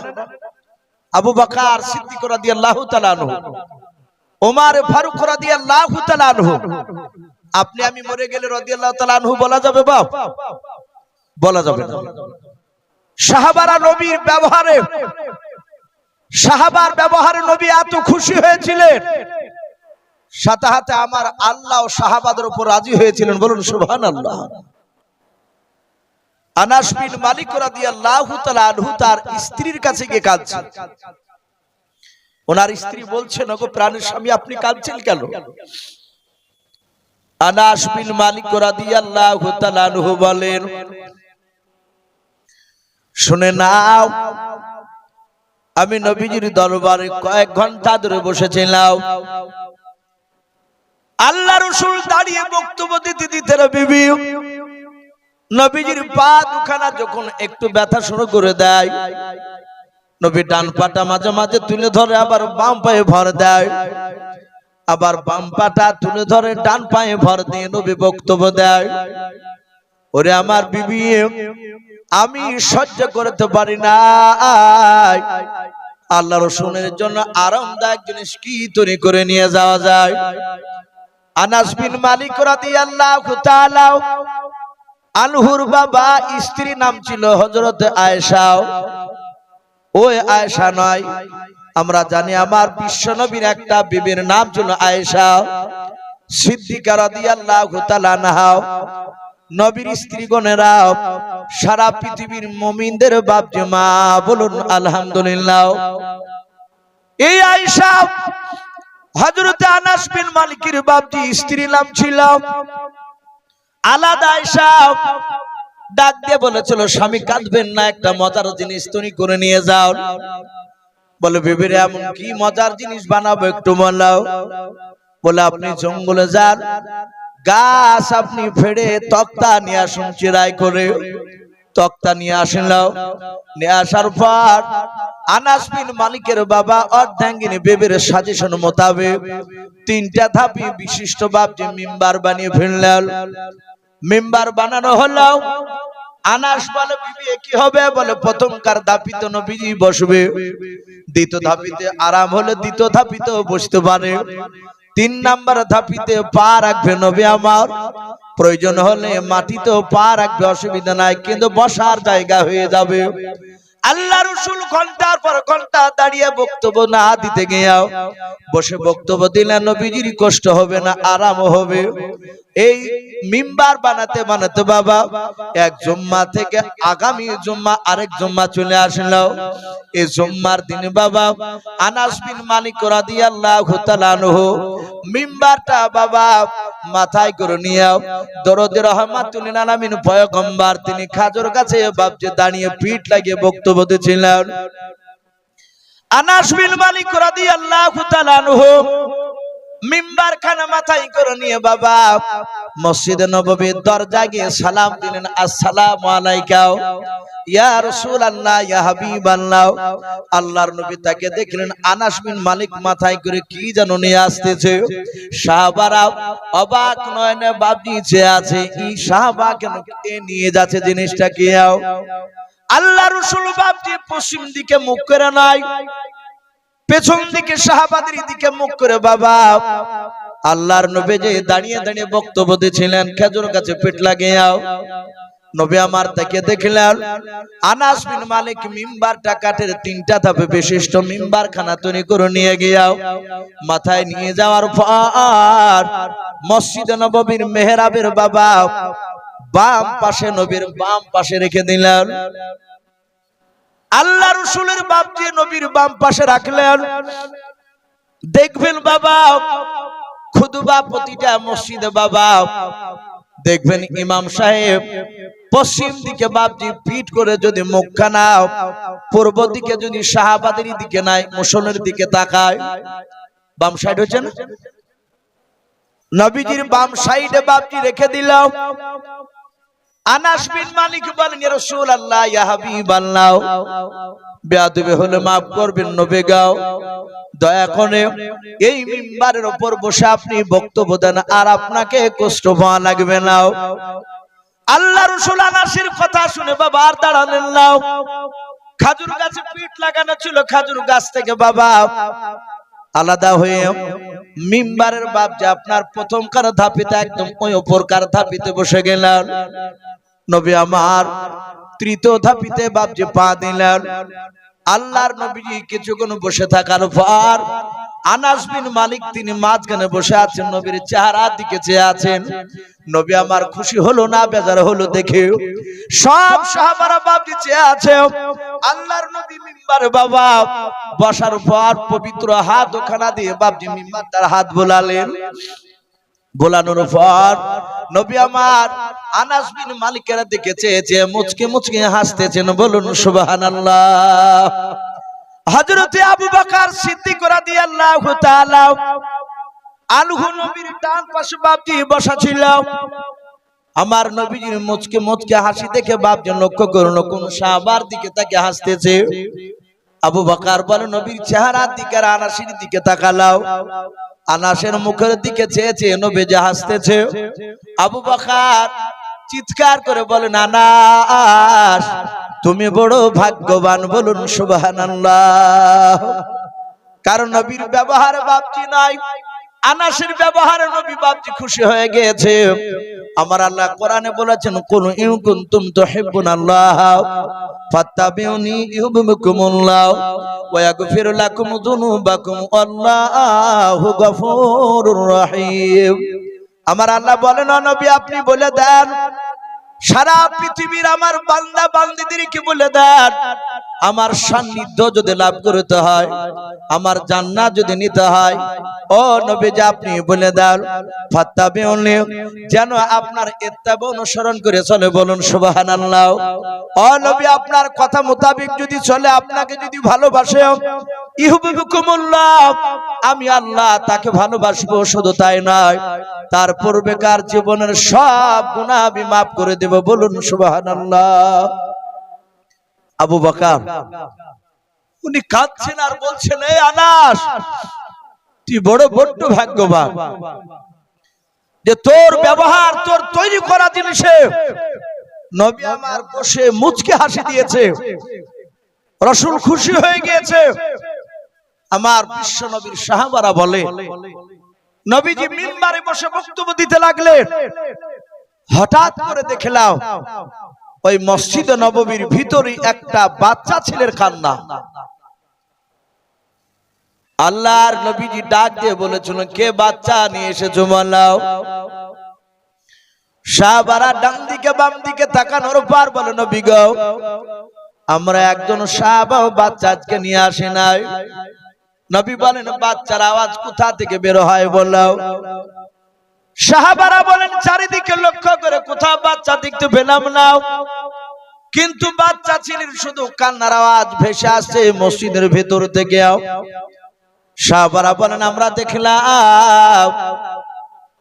আবু বকর সিদ্দিক রাদিয়াল্লাহু তাআলা আনহু, ওমর ফারুক রাদিয়াল্লাহু তাআলা আনহু। আপনি আমি মরে গেলে রাদিয়াল্লাহু তাআলা আনহু বলা যাবে বাপ? বলা যাবে না। সাহাবারা নবীর ব্যবহারে, সাহাবার ব্যবহারে নবী এত খুশি হয়েছিলেন, সাথে সাথে আমার আল্লাহ সাহাবাদের উপর রাজি হয়েছিলেন। বলুন সুবহানাল্লাহ। আনাস বিন মালিক রাদিয়াল্লাহু তাআলা আনহু তার স্ত্রীর কাছে গিয়ে কাঁদছেন। ওনার স্ত্রী বলছেন, ওগো প্রাণের স্বামী আপনি কাঁদছেন কেন? আনাস বিন মালিক রাদিয়াল্লাহু তাআলা আনহু বলেন, শুনে নাও, আমি নবীজির দরবারে কয়েক ঘন্টা ধরে বসেছিলাম। আল্লাহ রাসূল দাঁড়িয়ে বক্তব্য দিতে দিতে বিবি নবীজির পা দুখানা যখন একটু ব্যথা শুরু করে দেয়, নবী ডান পাটা মাঝে মাঝে তুলে ধরে আবার বাম পায়ে ভর দেয়, আবার বাম পাটা তুলে ধরে ডান পায়ে ভর দিয়ে নবী বক্তব্য দেয়। ওরে আমার বিবি, আমি সহ্য করতে পারি না। আল্লাহ রাসূলের জন্য আরামদায়ক জিনিস কি তৈরি করে নিয়ে যাওয়া যায়? আনাস বিন মালিক রাদিয়াল্লাহু তাআলা আনহুর বাবা স্ত্রী নাম ছিল হযরত আয়েশা। ওই আয়েশা নয়, আমরা জানি আমার বিশ্বনবীর একটা বিবির নাম ছিল আয়েশা সিদ্দিকা রাদিয়াল্লাহু তাআলা আনহা। নবীর স্ত্রীগণেরা সারা পৃথিবীর মুমিনদের বাপ মা, বলুন আলহামদুলিল্লাহ। এই আয়েশা হযরত আনাস বিন মালিকের বাপজি স্ত্রীর নাম ছিল আলাদা আয়েশা। ডাক দিয়ে বলেছিল, স্বামী কাঁদবেন না, একটা মজার জিনিস তৈরি করে নিয়ে যাও। বলে বিবিরে এমন কি মজার জিনিস বানাবো একটু বলো। বলে আপনি জঙ্গলে যান, গাছ আপনি ফেড়ে তক্তা নিয়ে আসুন, চিরাই করে তক্তা নিয়ে আসেন। নিয়ে আসার পর আনাস বিন মালিকের বাবা অর্ধাঙ্গিনী বেবির সাজেশন মোতাবেক 3টা ধাপি বিশিষ্ট বাপজি মিম্বার বানিয়ে ফেললেন। মিম্বার বানানো হলো। আনাস বলে, বিবি কি হবে? বলে প্রথমকার ধাপিতে নবীজি বসবে, দ্বিতীয় ধাপিতে আরাম হলে দ্বিতীয় ধাপিতে বসতে পারে, 3 নাম্বার ধাপিতে পা রাখবে নবী আমার, প্রয়োজন হলে মাটিতেও পা রাখবে, অসুবিধা নাই, কিন্তু বসার জায়গা হয়ে যাবে। আল্লাহ রাসূল ঘন্টার পর ঘন্টা দাঁড়িয়ে বক্তব্য না দিতে গিয়েও বসে বক্তব্য দিলেন, নবীজির কষ্ট হবে না, আরাম হবে। এই মিম্বার বানাতে বানাতে বাবা এক জুম্মা থেকে আগামী জুম্মা আরেক জুম্মা চলে আসলো। এই জুম্মার দিন বাবা আনাস বিন মালিক রাদিয়াল্লাহু তাআলা আনহু মিম্বারটা বাবা মাথায় করে নিয়ে দরদে রহমাতুল লিল আলামিন পয়গম্বর তিনি খাজর গাছে বাপজি দাঁড়িয়ে পিঠ লাগিয়ে বক্তব্য দিয়েছিলেন। আনাস বিন মালিক রাদিয়াল্লাহু তাআলা আনহু মিম্বার খানা মাথায় করে নিয়ে বাবা মসজিদে নববীর দরজা গিয়ে সালাম দিলেন, আসসালামু আলাইকা ইয়া রাসূলুল্লাহ ইয়া হাবিবাল্লাহ। আল্লাহর নবী তাকে দেখলেন আনাস বিন মালিক মাথায় করে কি যেন নিয়ে আসতেছে। সাহাবারা অবাক নয়নে বাপজি যে আছে, এই সাহাবা কেন নিয়ে যাচ্ছে, জিনিসটা কি? আল্লাহ রাসূল বাপজি পশ্চিম দিকে মুখ করে নাই, পেছন দিকে সাহাবাদের দিকে মুখ করে বাবা আল্লাহর নবী যে দাঁড়িয়ে দাঁড়িয়ে বক্তব্য দিয়েছিলেন, খেজুর গাছে পিঠ লাগিয়ে নবী আমার তাকে দেখলেন। আনাস বিন মালিক মিম্বারটা কাঠের 3টা ধাপে বিশিষ্ট মিম্বার খানা তৈরি করে নিয়ে গিয়াও মাথায় নিয়ে যাওয়ার পর মসজিদে নববীর মেহরাবের বাবা বাম পাশে, নবীর বাম পাশে রেখে দিলেন। আল্লাহ রসুলের বাপজি নবীর বাম পাশে রাখলেন। দেখবেন বাবা খুতবা প্রতিটা মসজিদে বাবা দেখবেন ইমাম সাহেব পশ্চিম দিকে বাপজি পিঠ করে যদি মুখখানা পূর্ব দিকে যদি সাহাবাদের দিকে নাই মুসল্লির দিকে তাকায়, বাম সাইড হচ্ছে না, নবীজির বাম সাইডে বাপজি রেখে দিলাম। আনাস বিন মালিক বলেন, ইয়া রাসূলুল্লাহ ইয়া হাবিবাল্লাহ, বেয়াদবি হলে মাফ করবেন নবী গাও, দয়া করে এই মিম্বারের উপর বসে আপনি বক্তব্য দেন, আর আপনাকে কষ্ট পাওয়া লাগবে না। আল্লাহ রাসূল আনাসের কথা শুনে বাবা আর দাঁড়ালেন না। খাজুর গাছে পিঠ লাগানো ছিল, খাজুর গাছ থেকে বাবা আলাদা হয়ে মিম্বারের বাপ যে আপনার প্রথম কার ধাপিতে একদম ওই উপরকার ধাপিতে বসে গেলেন। নবী আমার তৃতীয় ধাপিতে বাপ যে পা দিলেন। আল্লাহর নবীজি কিছুক্ষণ বসে থাকার পর আনাস বিন মালিক তিনি মাঝখানে বসে আছেন, নবীর চেহারার দিকে চেয়ে আছেন। নবী আমার খুশি হলো না বেজার হলো দেখে? সব সাহাবারা বাপজি চেয়ে আছে। আল্লাহর নবী মিম্বারে বাবা বসার পর পবিত্র হাত ওখানা দিয়ে বাপজি মিম্বার তার হাত বোলালেন। বোলানোর পর নবী আমার আনাস বিন মালিকের দিকে চেয়েছে, মুচকে মুচকে হাসতেছেন। বলুন সুবহানাল্লাহ। হযরত আবু বকর সিদ্দিক রাদিয়াল্লাহু তাআলা আনহু নবীর ডান পাশে বাপজি বসা ছিল। আমার নবীজির মুচকে মুচকে হাসি দেখে বাপজি লক্ষ্য করুন কোন সাহাবার দিকে তাকে হাসতেছে। আবু বকর বলে, নবীর চেহারার দিকে আর আনাসের দিকে তাকালাও। আনাসের মুখের দিকে চেয়েছে, নবী যে হাসতেছে। আবু বকর চিৎকার করে বলেন, আনাস তুমি বড় ভাগ্যবান। বলুন সুবহানাল্লাহ। কারণ নবীর ব্যবহারে বাপজি নাই, আনাসের ব্যবহারে নবী বাপজি খুশি হয়ে গিয়েছে। আমার আল্লাহ কোরআনে বলেছেন, কুল ইন কুনতুম তুহিব্বুনাল্লাহ ফাত্তাবিউনি ইউহিব্বুকুমুল্লাহ ওয়া ইয়াগফির লাকুম যুনুবাকুম আল্লাহু গফুরুর রহিম। আমার আল্লাহ বলেন, ও নবী আপনি বলে দেন সারা পৃথিবীর আমার বান্দা বান্দীদেরকে বলে দেন, আমার সান্নিধ্য যদি লাভ করতে হয়, আমার জান্নাত যদি নিতে হয়, ও নবীজি আপনি বলে দেন ফাত্তাবিউনি, যেন আপনার ইত্তেবা অনুসরণ করে চলে। বলুন সুবহানাল্লাহ। ও নবী আপনার কথা মোতাবেক যদি চলে, আপনাকে যদি ভালোবাসে, ইউহিব্বুকুমুল্লাহ আমি আল্লাহ তাকে ভালোবাসবো। শুধু তাই নয়, তার পূর্বেকার জীবনের সব গুনাহ আমি মাফ করে দেব। বলুন সুবহানাল্লাহ। আবু বকর উনি কাঁদছেন আর বলছেন, এই আনাস তুই বড় বড্ড ভাগ্যবান যে তোর ব্যবহার তোর তৈরি করা জিনিসে নবী আমার বসে মুচকে হাসি দিয়েছে, রাসূল খুশি হয়ে গিয়েছে। আমার বিশ্ব নবীর সাহাবারা বলে, নবীজি মিম্বারে বসে বক্তব্য দিতে লাগলেন। হঠাৎ করে দেখলাম ওই মসজিদে নববীর ভিতরে একটা বাচ্চা ছেলের কান্না। আল্লাহর নবীজি ডাক দিয়ে বলেছিলেন, কে বাচ্চা নিয়ে এসেছো বলাও। সাহাবারা ডান দিকে বাম দিকে তাকানোর পর বলে, নবী গো আমরা একজন সাহাবা বাচ্চা আজকে নিয়ে আসে নাই। নবী বলেন, বাচ্চার আওয়াজ কোথা থেকে বের হয় বলাও। সাহাবারা বলেন, চারিদিকে লক্ষ্য করে কোথাও বাচ্চা দেখতে পেলাম না, কিন্তু বাচ্চা ছেলের শুধু কান্নার আওয়াজ ভেসে আসছে মসজিদের ভেতর থেকে। সাহাবারা বলেন, আমরা দেখলাম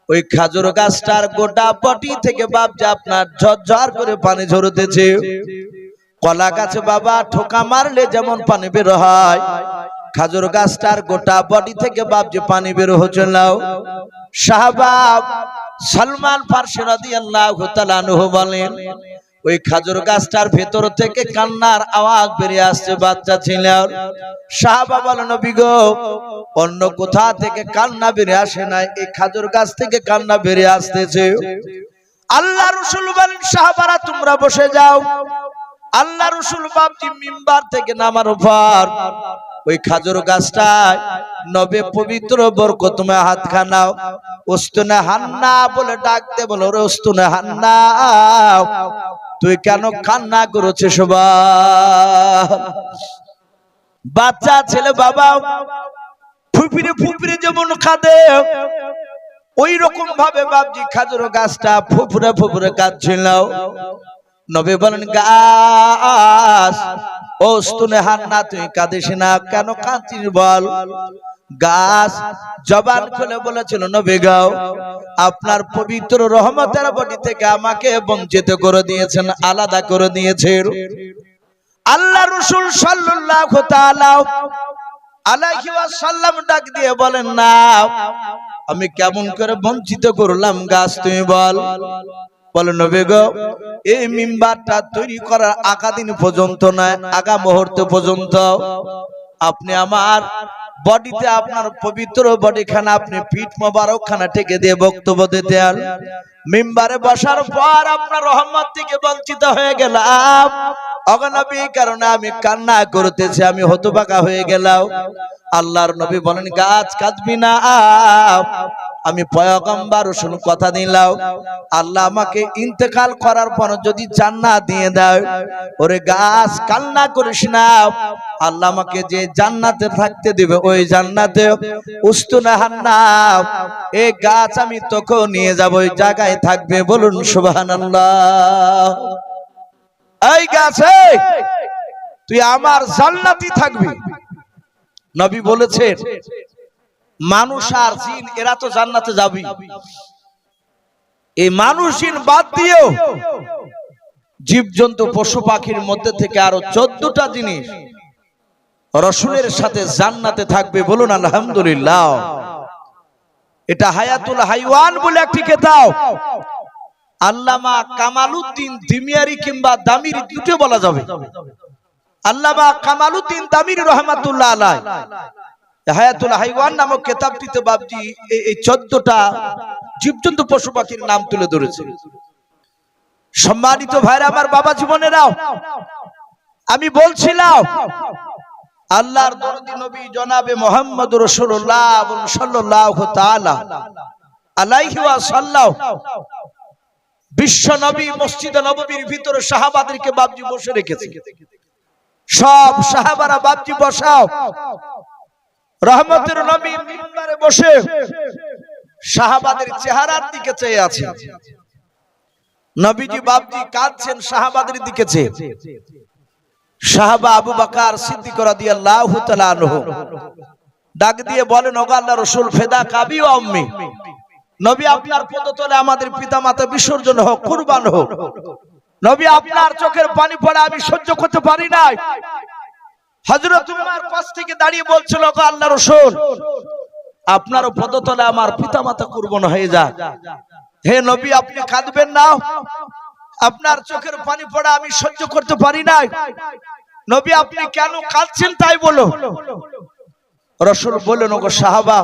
ওই খাজুর গাছটার গোটা পটি থেকে বাপজি আপনার ঝরঝর করে পানি ঝরতেছে। কলা গাছে বাবা ঠোকা মারলে যেমন পানি বের হয়, খাজুর গাছটার গোটা বডি থেকে বাপজি পানি বের হচ্ছে। নাও সাহাবা সালমান ফারসি রাদিয়াল্লাহু তাআলা আনহু বলেন, ওই খাজুর গাছটার ভেতর থেকে কান্নার আওয়াজ বেরিয়ে আসছে বাচ্চা ছিলেন। সাহাবা বলেন, নবী গো অন্য কোথা থেকে কান্না বেরিয়ে আসে না, এই খাজুর গাছ থেকে কান্না বেরিয়ে আসতেছে। আল্লাহ রাসূল বলেন, সাহাবারা তোমরা বসে যাও। আল্লাহ রাসূল বাপজি মিম্বার থেকে নামার পর ওই খাজুর গাছটায় নবে পবিত্র বরকতময় হাত খানাও উস্তুনে হান্না বলে ডাকতে বলো রে উস্তুনে হান্না তুই কেন কান্না করেছিস বাচ্চা ছেলে বাবা ফুপিরে ফুপিরে যেমন কাঁদে ওই রকম ভাবে বাপজি খাজুর গাছটা ফুফুরে ফুফুরে কাঁদছিল নবী বলেন গাছ ওস্তুনে হান্না তুই কাঁদিস না কেন কাঁদছিস বল গাছ জবান খুলে বলেছিল নবী গাও আপনার পবিত্র রহমতের বডি থেকে আমাকে বঞ্চিত করে দিয়েছেন আলাদা করে দিয়েছেন আল্লাহ রাসূল সাল্লাল্লাহু তাআলা আলাইহি ওয়াসাল্লাম ডাক দিয়ে বলেন না আমি কেমন করে বঞ্চিত করলাম গাছ তুমি বল বলে নবী গো এই মিম্বারটা তৈরি করার আগা দিন পর্যন্ত নয় আগা মুহূর্ত পর্যন্ত আপনি আমার বডিতে আপনার পবিত্র বডি খানা আপনি পিঠ মোবারক খানা টেকে দিয়ে বক্তব্য দিতেন মিম্বারে বসার পর আপনার রহমত থেকে বঞ্চিত হয়ে গেলাম অগনবী কারণে আমি কান্না করতেছি আমি হতবাকা হয়ে গেলাম আল্লাহর নবী বলেন গাছ কাঁদবি না আমি পয়গম্বর রাসূল কথা দিলাম আল্লাহ আমাকে ইন্তেকাল করার পর যদি জান্নাত দিয়ে দাও ওরে গাছ কান্না করিস না আল্লাহ আমাকে যে জান্নাতে থাকতে দিবে ওই জান্নাতে উস্তুনা হান্না এই গাছ আমি তোকে নিয়ে যাব ওই জায়গায় থাকবে বলুন সুবহানাল্লাহ এই গাছে তুই আমার জান্নাতি থাকবি নবী বলেছেন মানুষ আর জিন এরা তো জান্নাতে যাবে এই মানুষ জিন বাদ দিয়েও জীবজন্তু পশু পাখির মধ্যে থেকে আরো 14টা জিনিস রাসূলের সাথে জান্নাতে থাকবে বলুন আলহামদুলিল্লাহ এটা হায়াতুল হাইওয়ান বলে একটি কিতাব আল্লামা কামালউদ্দিন দিমিয়ারি কিংবা দামিরি দুটো বলা যাবে আল্লামা কামালউদ্দিন দামিরি রাহমাতুল্লাহ আলাইহি হায়াতুল হাইওয়ান নামক কিতাবটিতে বাপজি এই 14টা জীবজন্তু পশু পাখির নাম তুলে ধরেছে সম্মানিত ভাইরা আমার বাবা জীবনেরাও আমি বলছিলাম আল্লাহর দরদি নবী জনাবে মুহাম্মদুর রাসূলুল্লাহ সাল্লাল্লাহু তাআলা আলাইহি ওয়াসাল্লাম বিশ্ব নবী মসজিদে নববীর ভিতরে সাহাবাদেরকে বাপজি বসে রেখেছে সব সাহাবারা বাপজি বসাও রহমতের নবী মিম্বারে বসে সাহাবাদের চেহারার দিকে চেয়ে আছে নবীজি বাপজি কাঁদছেন সাহাবাদের দিকে চেয়ে সাহাবা আবু বকর সিদ্দিক রাদিয়াল্লাহু তাআলা আনহু ডাক দিয়ে বলেন ওগো আল্লাহর রাসূল ফেদা কাবি ওয়া উম্মি নবী আপনার পদতলে আমাদের পিতামাতা বিসর্জন হোক কুরবান হোক নবী আপনার চোখের পানি পড়া আমি সহ্য করতে পারি না হযরত উমর পাশ থেকে দাঁড়িয়ে বলছিল ওগো আল্লাহর রাসূল আপনার পদতলে আমার পিতামাতা কুরবান হয়ে যাক হে নবী আপনি কাঁদবেন না আপনার চোখের পানি পড়া আমি সহ্য করতে পারি না নবী আপনি কেন কাঁদছেন তাই বলো রাসূল বললেন ওগো সাহাবা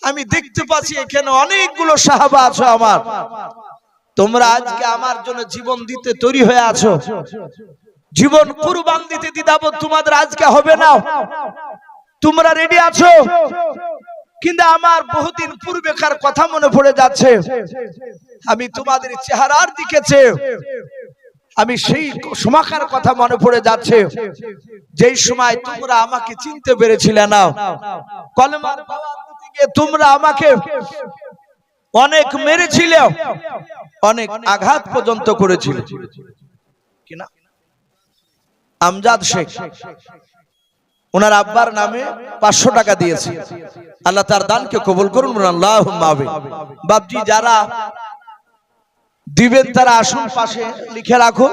আমি দেখতে পাচ্ছি এখানে অনেকগুলো সাহাবা আছো আমার তোমরা আজকে আমার জন্য জীবন দিতে তৈরি হয়ে আছো জীবন কুরবান দিতে দ্বিধাবোধ তোমাদের আজকে হবে না তোমরা রেডি আছো কিন্তু আমার বহুদিন পূর্বেকার কথা মনে পড়ে যাচ্ছে আমি তোমাদের চেহারার দিকে চেয়ে আমি সেই সময়কার কথা মনে পড়ে যাচ্ছে যেই সময় তোমরা আমাকে চিনতে পেরেছিলে না কলেমার দাওয়াত দিতে গিয়ে তোমরা আমাকে অনেক মেরেছিলে অনেক আঘাত পর্যন্ত করেছিলে কিনা আমজাদ শেখ ওনার আব্বার নামে 500 টাকা দিয়েছে আল্লাহ তার দানকে কবুল করুন আল্লাহুম্মা আমিন বাপজি যারা দিবেন তারা আসুন পাশে লিখে রাখো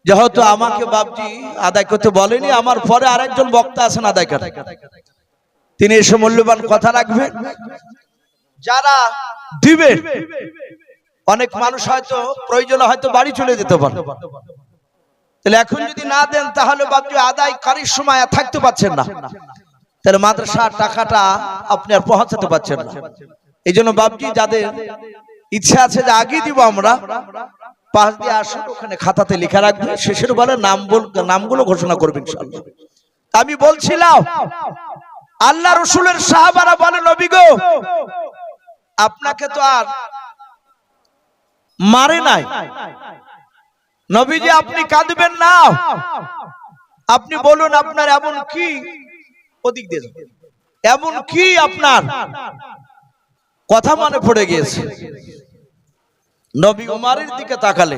যেহেতু আমাকে বাপজি আদায় করতে বলেনি আমার পরে আরেকজন বক্তা আছেন আদায় করতে তিনি এসে মূল্যবান কথা রাখবেন যারা দিবে অনেক মানুষ হয়তো প্রয়োজনে হয়তো বাড়ি চলে যেতে পারে তাহলে এখন যদি না দেন তাহলে বাপজি আদায় করার সময় থাকতে পাচ্ছেন না তাহলে মাদ্রাসার টাকাটা আপনি আর পৌঁছাতে পারছেন না এইজন্য বাপজি যাদের ইচ্ছা আছে যে আগে দিব আমরা পাশ দিয়ে আসুন ওখানে খাতাতে লেখা রাখবে শেষের বেলা নামগুলো ঘোষণা করবে ইনশাআল্লাহ আমি বলছিলাম আল্লাহ রসুলের সাহাবারা বলে, নবী গো, আপনাকে তো আর মারে নাই, নবীজি আপনি কাঁদবেন না, আপনি বলুন আপনার এমন কি, ওদিক দিয়ে এমন কি আপনার কথা মনে পড়ে গিয়েছে। নবী ওমরের দিকে তাকালে,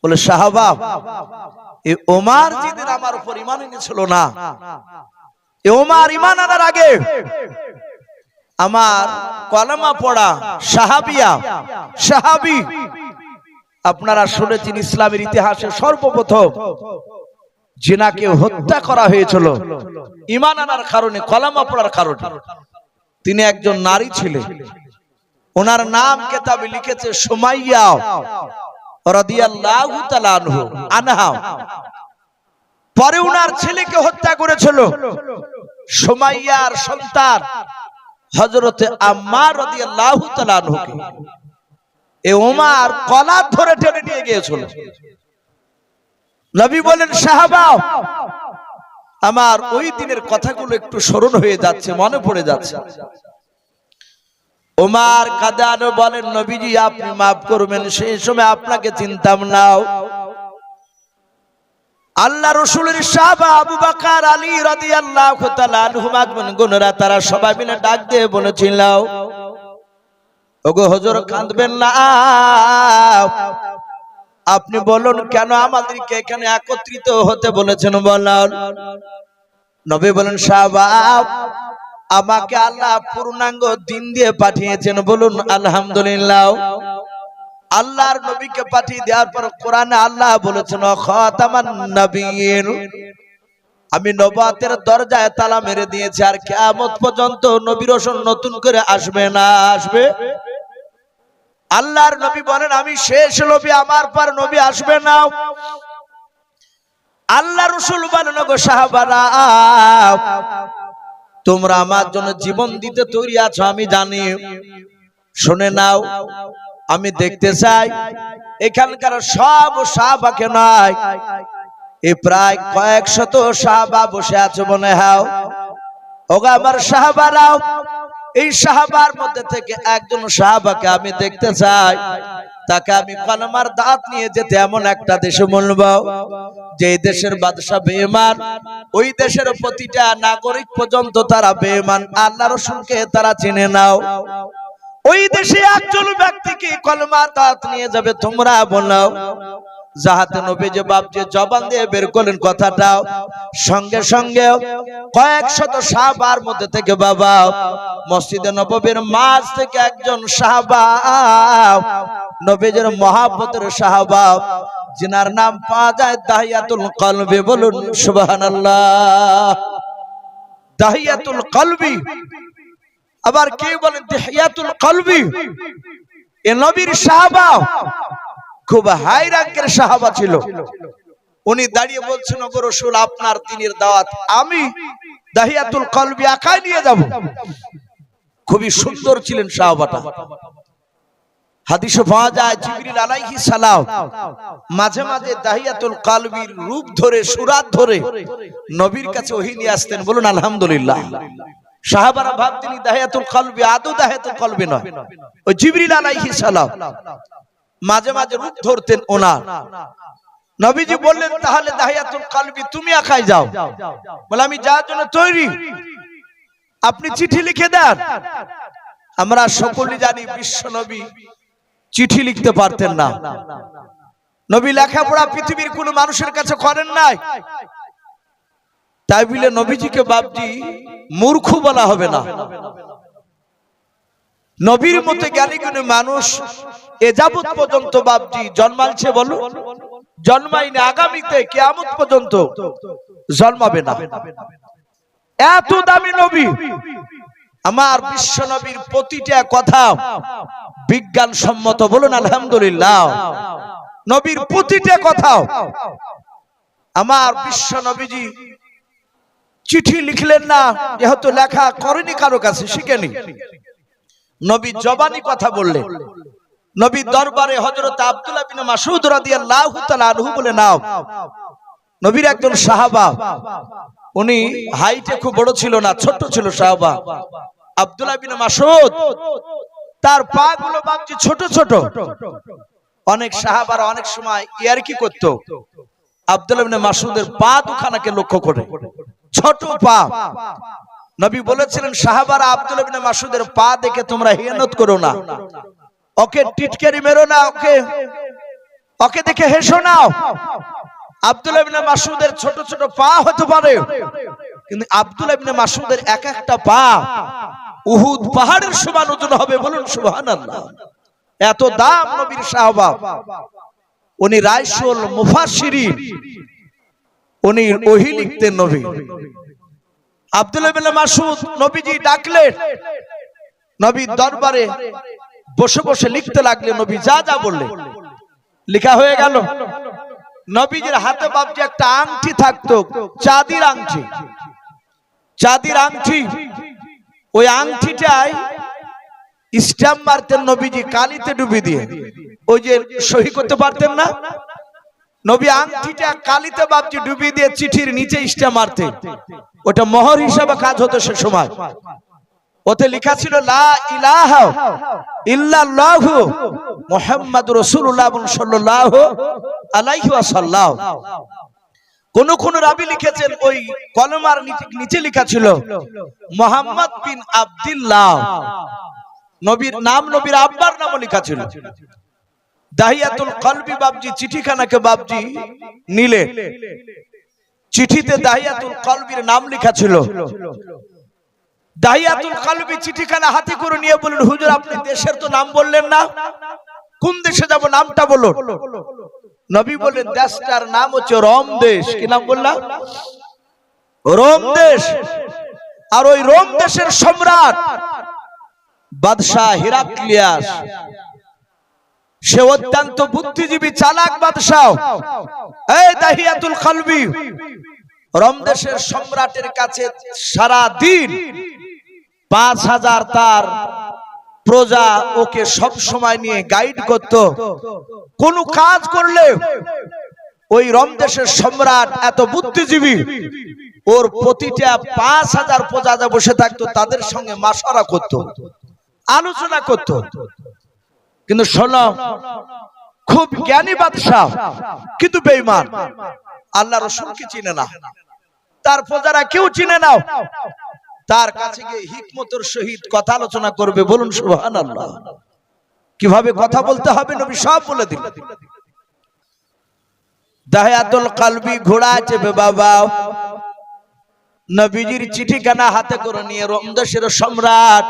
বলে সাহাবা, এই ওমর যেদিন আমার উপর ঈমান এনেছিল না, এই ওমর ঈমান আনার আগে আমার কলেমা পড়া সাহাবী আপনারা শুনেছেন ইসলামের ইতিহাসে সর্বপ্রথম জিনাকে হত্যা করা হয়েছিল ঈমান আনার কারণে, কলেমা পড়ার কারণে। তিনি একজন নারী ছিলেন, ওনার নাম কিতাবে লিখেছে সুমাইয়া রাদিয়াল্লাহু তাআলা আনহা। পরে ওনার ছেলেকে হত্যা করেছিল সুমাইয়ার সন্তান হযরতে আম্মার রাদিয়াল্লাহু তাআলা আনহুকে। এই ওমর কলার ধরে টেনে নিয়ে গিয়েছিল। নবী বলেন, সাহাবা আমার ওই দিনের কথাগুলো একটু স্মরণ হয়ে যাচ্ছে, মনে পড়ে যাচ্ছে। ওমর কাঁদানো বলেন, নবীজি আপনি মাফ করবেন, সেই সময় আপনাকে চিনতাম না। আল্লাহ রসুলের সাহাবা আবু বকর আলী রাদিয়াল্লাহু তাআলা আনহুম গুণরা তারা সবাই মিলে ডাক দিয়ে বলেছিল, ওগো হুজুর কাঁদবেন না, আপনি বলুন কেন আমাদেরকে এখানে একত্রিত হতে বলেছেন বলুন। নবী বলেন, সাহাবা আমাকে আল্লাহ পূর্ণাঙ্গ দিন দিয়ে পাঠিয়েছেন, বলুন আলহামদুলিল্লাহ। আল্লাহর নবীকে পাঠিয়ে দেওয়ার পর কোরআনে আল্লাহ বলেছেন, খাতামান নবিয়্যিন, আমি নবুয়তের দরজায় তালা মেরে দিয়েছি, আর কিয়ামত পর্যন্ত নবী রাসূল নতুন করে আসবে না। আসবে? আল্লাহর নবী বলেন, আমি শেষ নবী, আমার পর নবী আসবে না। আল্লাহ রাসূল বলেন, গো সাহাবারা তোমরা আমার জন্য জীবন দিতে তৈরি আছো আমি জানি, শুনে নাও। আমি দেখতে চাই এখানকার সব সাহাবাকে নয়, এই প্রায় কয়েক শত সাহাবা বসে আছে মনে হয়। ওগো আমার সাহাবারাও, এই সাহাবার মধ্যে থেকে একজন সাহাবাকে আমি দেখতে চাই, তাকে আমি কলমার দাঁত নিয়ে যেতে এমন একটা দেশে বলবো যে দেশের বাদশা বেঈমান, ওই দেশের প্রতিটা নাগরিক পর্যন্ত তারা বেঈমান, আল্লাহ রাসূলকে তারা চিনে নাও। ওই দেশে একজন ব্যক্তিকে কলমার দাঁত নিয়ে যাবে, তোমরা বলো। যাহাতে নবী যে বাপ যে জবান দিয়ে বের করলেন কথাটা, সঙ্গে সঙ্গে কয়েক শত সাহাবার মধ্যে থেকে বাবা মসজিদে নববীর মাঝ থেকে একজন সাহাবা, নবীজির মহব্বতের সাহাবা, যিনার নাম পাওয়া যায় দাহিয়াতুল কলবি, বলুন সুবহানাল্লাহ। দাহিয়াতুল কলবি, আবার কে বলেন দাহিয়াতুল কলবি, এ নবীর সাহাবা, খুব হাই র‍্যাঙ্কের সাহাবা ছিল। উনি দাঁড়িয়ে বলছেন, ওগো রাসূল আপনার দ্বীনের দাওয়াত আমি দাহিয়াতুল কলবি একাই নিয়ে যাব। খুবই সুন্দর ছিলেন সাহাবাটা। হাদিসে পাওয়া যায় জিবরিল আলাইহিস সালাম মাঝে মাঝে দাহিয়াতুল কলবির রূপ ধরে, সুরাত ধরে নবীর কাছে ওহী নিয়ে আসতেন, বলুন আলহামদুলিল্লাহ। সাহাবারা ভাবতেন দাহিয়াতুল কলবি আদৌ দাহিয়াতুল কলবি নয়, ওই জিবরিল আলাইহিস সালাম মাঝে মাঝে রূপ ধরতেন ওনার। নবীজি বললেন, তাহলে দাহিয়াতুল কলবি তুমি একাই যাও। বলে, আমি যাওয়ার জন্য তৈরি, আপনি চিঠি লিখে দেন। আমরা সকলেই জানি বিশ্ব নবী চিঠি লিখতে পারতেন না। নবী লেখাপড়া পৃথিবীর কোন মানুষের কাছে করেন নাই, তাই বলে নবীজিকে বাপজি মূর্খ বলা হবে না। নবীর মতে জ্ঞানী গুণী মানুষ এ যাবত পর্যন্ত বাপজি জন্মালছে, বলো জন্মাইনি, আগামীতে কিয়ামত পর্যন্ত জন্মাবে না। এত দামি নবী, আমার বিশ্ব নবীর প্রতিটা কথা বিজ্ঞান সম্মত, বলুন আলহামদুলিল্লাহ। নবীর প্রতিটা কথা আমার বিশ্ব নবীজি চিঠি লিখলেন না, যেহেতু লেখা করেনি, কারো কাছে শিখেনি। নবী জবানি কথা বললেন। নবী দরবারে হযরত আব্দুল্লাহ বিন মাসউদ রাদিয়াল্লাহু তাআলা আনহু বলে নাও, নবীর একজন সাহাবা, উনি হাইটে খুব বড় ছিল না, ছোট ছিল সাহাবা। আব্দুল্লাহ বিন মাসউদ তার পা গুলো বাপজি ছোট ছোট। অনেক সাহাবারা অনেক সময় ইয়ারকি করতো আব্দুল্লাহ বিন মাসউদের পা দুখানাকে লক্ষ্য করে, ছোট পা। নবী বলেছিলেন সাহাবারা আব্দুল্লাহ বিন মাসউদের পা দেখে তোমরা হিয়ানত করো না, ওকে টিটকারি মেরো না, ওকে দেখে হেসো না। আব্দুল্লাহ ইবনে মাসউদের ছোট ছোট পা হতে পারে, কিন্তু আব্দুল্লাহ ইবনে মাসউদের এক একটা পা উহুদ পাহাড়ের সমান ওজন হবে। বলুন সুবহানাল্লাহ। এত দাম নবীর সাহাবা। উনি রাইসুল মুফাসসিরিন, উনি ওহী লিখতেন নবী। আব্দুল্লাহ ইবনে মাসউদ নবীজি ডাকলেন, নবীর দরবারে বসে বসে লিখতে লাগলেন। নবী যা যা বললেন লেখা হয়ে গেল। নবীজির হাতে বাপজি একটা আংটি থাকতো, চাঁদির আংটি, চাঁদির আংটি। ওই আংটিটায় স্ট্যাম্প মারতেন নবীজি কালিতে ডুবি দিয়ে, ওই যে সহি করতে পারতেন না, নবী আংটিটা কালিতে বাপজি ডুবি দিয়ে চিঠির নিচে স্ট্যাম্প মারতেন। ওটা মোহর হিসাবে কাজ হতো সে সময়। ওতে লেখা ছিল লা ইলাহা ইল্লাল্লাহু মুহাম্মাদুর রাসূলুল্লাহ সাল্লাল্লাহু আলাইহি ওয়াসাল্লাম। কোন কোন রাবী লিখেছেন ওই কলমার নিচে লেখা ছিল মুহাম্মদ বিন আব্দুল্লাহ, নবীর নাম, নবীর আব্বার নামও লেখা ছিল। দাহিয়াতুল কলবি বাপজি চিঠিখানাকে বাপজি নিলে, চিঠিতে দাহিয়াতুল কলবির নাম লেখা ছিল। দাহিয়াতুল কলবি চিঠিখানা হাতে করে নিয়ে বললেন, হুজুর আপনি দেশের তো নাম বললেন না, কোন দেশে যাব নামটা বলুন। নবী বললেন দেশটার নাম হচ্ছে রোম দেশ। কি নাম বললাম? রোম দেশ। আর ওই রোম দেশের সম্রাট বাদশাহ হিরাক্লিয়াস, সে অত্যন্ত বুদ্ধিজীবী চালাক বাদশাহ। এই দাহিয়াতুল কলবি রোম দেশের সম্রাটের কাছে সারা দিন 5000 তার প্রজা ওকে সব সময় নিয়ে গাইড করত। কোন কাজ করলে ওই রোম দেশের সম্রাট এত বুদ্ধিজীবী, ওর প্রতিটা 5000 প্রজা যা বসে থাকতো তাদের সঙ্গে মাশওয়ারা করত, আলোচনা করত। কিন্তু শোনো, খুব জ্ঞানী বাদশাহ কিন্তু বেঈমান, আল্লাহ রাসূলকে চিনে না, তার প্রজারা কেউ চিনে না। তার কাছে গিয়ে হিকমতের সহিত কথা আলোচনা করবে। বলুন সুবহানাল্লাহ। কিভাবে কথা বলতে হবে নবী সব বলে দিলেন। দাহিয়াতুল কলবি ঘোড়া চেপে বাবা নবীজির চিঠিখানা হাতে করে নিয়ে রোম দেশের সম্রাট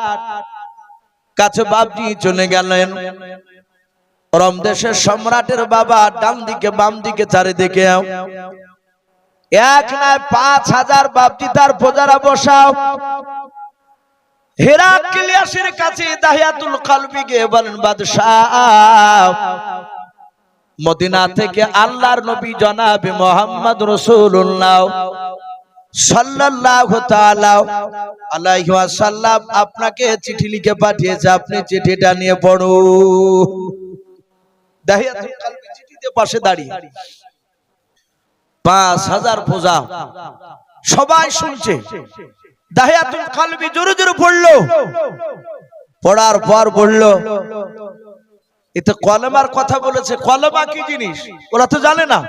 কাছে বাপজি চলে গেলেন। রোম দেশের সম্রাটের বাবা ডান দিকে বাম দিকে চারিদিকে এক নয় 5000 বাপজি তার প্রজারা বসাও। হিরাক্লিয়াসের কাছে দাহিয়াতুল কলবি গিয়ে বলেন, বাদশাহ মদিনা থেকে আল্লাহর নবী জনাবে মুহাম্মদ রাসূলুল্লাহ সাল্লাল্লাহু তাআলা আলাইহি ওয়াসাল্লাম আপনাকে চিঠি লিখে পাঠিয়েছে, আপনি চিঠিটা নিয়ে পড়ুন। দাহিয়াতুল কলবি চিঠিতে পাশে দাঁড়িয়ে 5000 প্রজা সবাই শুনছে। দাহিয়াতুল কলবি জোরে জোরে পড়লো, পড়ার পর বলল, এতে কলমার কথা বলেছে, কলমা কি জিনিস ওরা তো জানে না।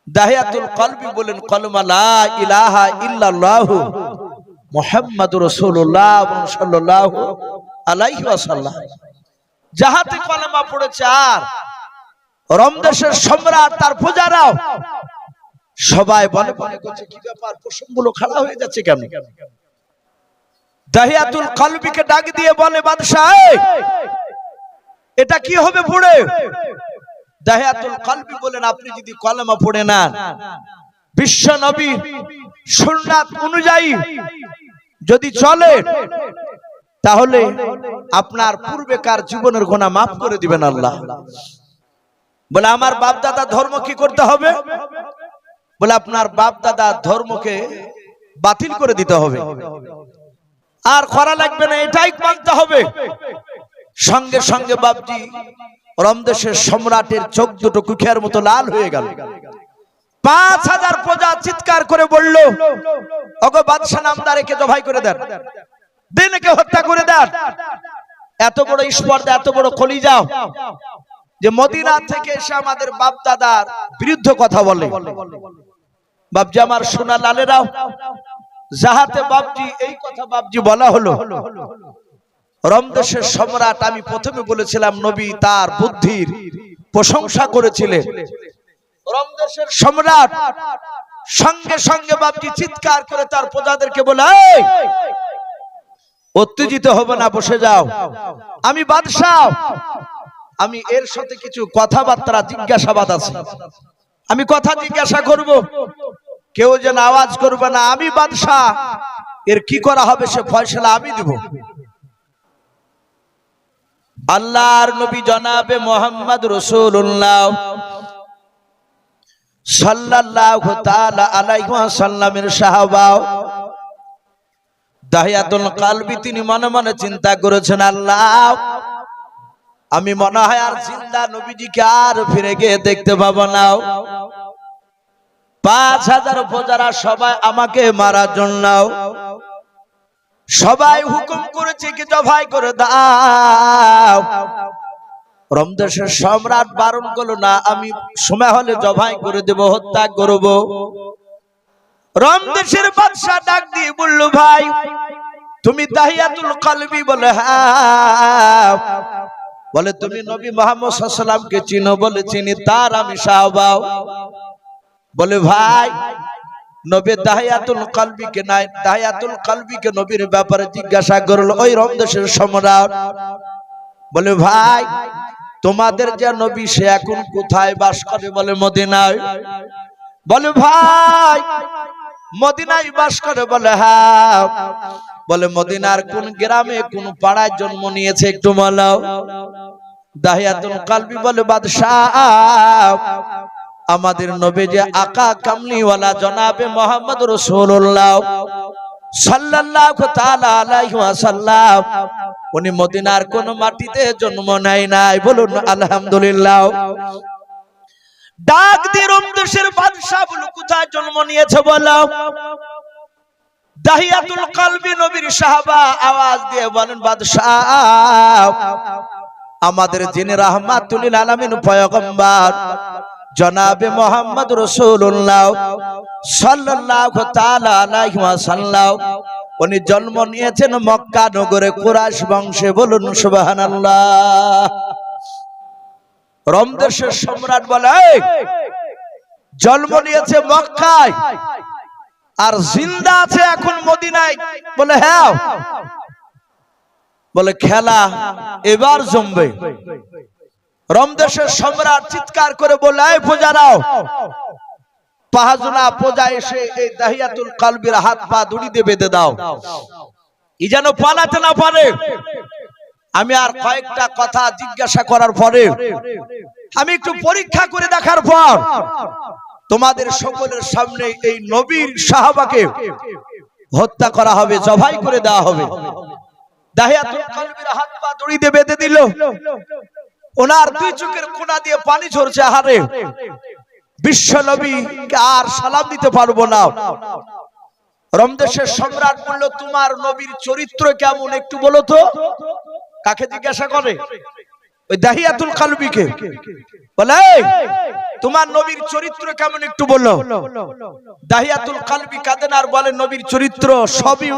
দাহিয়াতুল কলবি বলেন, কলমা লা ইলাহা ইল্লাল্লাহু মুহাম্মাদুর রাসূলুল্লাহ সাল্লাল্লাহু আলাইহি ওয়াসাল্লাম। যাহাতে কলমা পড়েছে আর রোম দেশের সম্রাট তার প্রজারাও সবাই বলে মনে করছে কি ব্যাপার, প্রসঙ্গগুলো খাড়া হয়ে যাচ্ছে কেন? দাহিয়াতুল কলবিকে ডাক দিয়ে বলে, বাদশাহ এটা কি হবে পড়ে? দাহিয়াতুল কলবি বলেন, আপনি যদি কলমা পড়ে নেন, বিশ্ব নবী সুন্নাত অনুযায়ী যদি চলে, তাহলে আপনার পূর্বেকার জীবনের গুনাহ মাফ করে দিবেন আল্লাহ। বলে আমার বাপ দাদা ধর্ম কি করতে হবে? বলে আপনার বাপ দাদা ধর্মকে বাতিল করে দিতে হবে, আর করা লাগবে না, এটাই মানতে হবে। সঙ্গে সঙ্গে বাপজি রোম দেশের সম্রাটের চোখ দুটো কুখিয়ার মতো লাল হয়ে গেল। 5000 প্রজা চিৎকার করে বলল, ওগো বাদশা নামদার, একে জবাই করে দেন, দিন একে হত্যা করে দেন। এত বড় স্পর্ধা, এত বড় কলিজা যে মদিনা থেকে এসে আমাদের বাপ দাদার বিরুদ্ধে কথা বলে। বাপজি আমার সোনা লালেরাও, যাহাতে বাপজি এই কথা বাপজি বলা হলো, রমদেশের সম্রাট, আমি প্রথমে বলেছিলাম নবী তার বুদ্ধির প্রশংসা করেছিলেন। রমদেশের সম্রাট সঙ্গে সঙ্গে বাপজি চিৎকার করে তার প্রজাদেরকে বলে, উত্তেজিত হবে না, বসে যাও, আমি বাদশাহ, আমি এর সাথে কিছু কথাবার্তা জিজ্ঞাসাবাদ আছে, আমি কথা জিজ্ঞাসা করব, কেউ যেন আওয়াজ করবে না, আমি বাদশাহ, এর কি করা হবে সে ফয়সালা আমি দেব। আল্লাহর নবী জনাবে মুহাম্মদ রাসূলুল্লাহ সাল্লাল্লাহু তাআলা আলাইহি ওয়াসাল্লামের সাহাবা দাহিয়াতুল কলবি, তিনি মনে মনে চিন্তা করেছেন, আল্লাহ, আমি মনে হয় আর জিন্দা নবীজিকে আর ফিরে গিয়ে দেখতে পাবো না। 5000 প্রজারা সবাই আমাকে মারার জন্য, সবাই হুকুম করেছে কি জবাই করে দাও। রমদেশের সম্রাট বারণ করলো না, আমি সময় হলে জবাই করে দেব, হত্যা করব। রমদেশের বাদশা ডাক দিয়ে বলল, ভাই তুমি দাহিয়াতুল কলবি? বলে হ্যাঁ। বলে তুমি নবী মুহাম্মদ সাল্লাল্লাহু আলাইহি ওয়াসাল্লামকে চিনো? বলে চিনি। তার আমি সাহাবা। বলে ভাই, নবী দাহিয়াতুল কলবিকে নাই, দাহিয়াতুল কলবিকে নবীর ব্যাপারে জিজ্ঞাসা করলো ওই রমদেশের সম্রাট। বলে ভাই, তোমাদের যে নবী সে এখন কোথায় বাস করে? বলে মদিনায়। বলে ভাই, মদিনায় বাস করে? বলে হ্যাঁ। বলে মদিনার কোন গ্রামে কোন পাড়ায় জন্ম নিয়েছে একটু বলো। দাহিয়াতুল কলবি বলে, বাদশাহ, আমাদের নবী যে আকা কামলিওয়ালা জনাবে মুহাম্মদ রাসূলুল্লাহ সাল্লাল্লাহু তাআলা আলাইহি ওয়াসাল্লাম, উনি মদিনার কোন মাটিতে জন্ম নেয় নাই। বলুন আলহামদুলিল্লাহ। ডাক দিয়ে রমদেশের বাদশা বলে, কোথায় জন্ম নিয়েছে বলো। দাহিয়াতুল কলবি নবীর সাহাবা আওয়াজ দিয়ে বলেন, বাদশাহ, আমাদের যিনি রাহমাতুল লিল আলামিন পয়গম্বর জনাবে মুহাম্মদ রাসূলুল্লাহ সাল্লাল্লাহু তাআলা আলাইহি ওয়াসাল্লাম, উনি জন্ম নিয়েছেন মক্কা নগরে কুরাইশ বংশে। বলুন সুবহানাল্লাহ। রমদেশের সম্রাট বলে, জন্ম নিয়েছে মক্কায় আর জিন্দা আছে এখন মদিনায়? বলে হ্যাঁ। বলে খেলা এবার জমবে। রমদেশের সম্রাট চিৎকার করে বলে, এই প্রজারাও, 5 প্রজা এসে এই দাহিয়াতুল কলবির হাত পা দড়ি দিয়ে বেঁধে দাও, ই যেন পালাতে না পারে। আমি আর কয়েকটা কথা জিজ্ঞাসা করার পরে, আমি একটু পরীক্ষা করে দেখার পর তোমাদের সকলের সামনে এই নবীর সাহাবাকে হত্যা করা হবে, জবাই করে দেওয়া হবে। দাহিয়াতুল কলবির হাত পা দড়ি দিয়ে বেঁধে দিল। ওনার 2 চোখের কোণা দিয়ে পানি ঝরছে। হারে, বিশ্ব নবীকে আর সালাম দিতে পারবো না। রমদেশের সম্রাট বলল, তোমার নবীর চরিত্র কেমন একটু বলো তো। কাকে জিজ্ঞাসা করে? ওই দাহিয়াতুল কলবিকে। বলে, তোমার নবীর চরিত্র কেমন একটু বলো। দাহিয়াতুল কলবি কাঁদেন আর বলে, নবীর চরিত্র সবই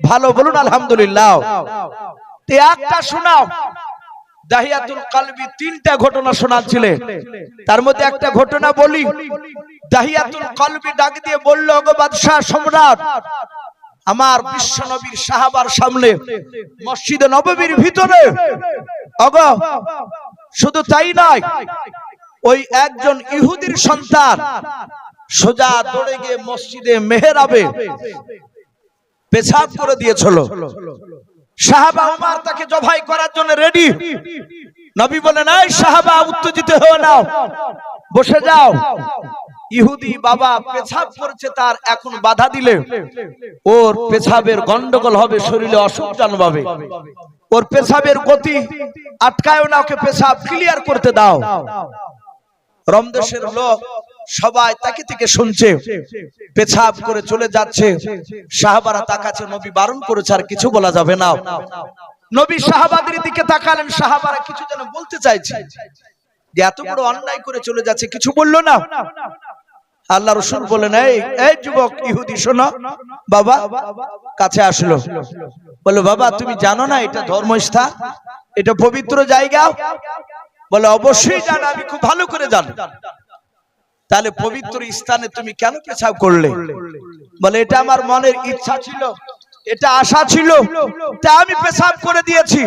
ভালো। বলুন আলহামদুলিল্লাহ। একটা শোনাও। দাহিয়াতুল কলবি 3টা ঘটনা শোনাচ্ছিলেন, তার মধ্যে একটা ঘটনা বলি। দাহিয়াতুল কলবি ডাক দিয়ে বলল, ওগো বাদশাহ সম্রাট, আমার বিশ্ব নবীর সাহাবার সামনে মসজিদে নববীর ভিতরে, ওগো শুধু তাই নয়, ওই একজন ইহুদির সন্তান সোজা দৌড়ে গিয়ে মসজিদে মেহরাবে পেশাব করে দিয়েছিল। সাহাবা ওমর তাকে জবাই করার জন্য রেডি। নবী বলেন, এই সাহাবা, উত্তেজিত হও না, বসে যাও। ইহুদি বাবা পেশাব করেছে, তার এখন বাধা দিলে ওর পেশাবের গন্ডগোল হবে, শরীরে অসুখ জন্মাবে। ওর পেশাবের গতি আটকায়ও না, ওকে পেশাব ক্লিয়ার করতে দাও। রমদেশের লোক সবাই তাকে থেকে শুনছে, পেছাব করে চলে যাচ্ছে। সাহাবারা তাকাচ্ছে, নবী বারণ করেছে আর কিছু বলা যাবে না। নবী সাহাবাদের দিকে তাকালেন, সাহাবারা কিছু যেন বলতে চাইছে, যে এত বড় অন্যায় করে চলে যাচ্ছে, কিছু বললো না। আল্লাহ রাসূল বলেন, এই যুবক ইহুদি শোনো। বাবা কাছে আসলো, বলে বাবা তুমি জানো না এটা ধর্মস্থান, এটা পবিত্র জায়গা? বলে অবশ্যই জানো, আমি খুব ভালো করে জানি। তাহলে পবিত্র স্থানে তুমি কেন পেছাব করলে? বলে এটা আমার মনের ইচ্ছা ছিল, এটা আশা ছিল, তা আমি পেছাব করে দিয়েছি।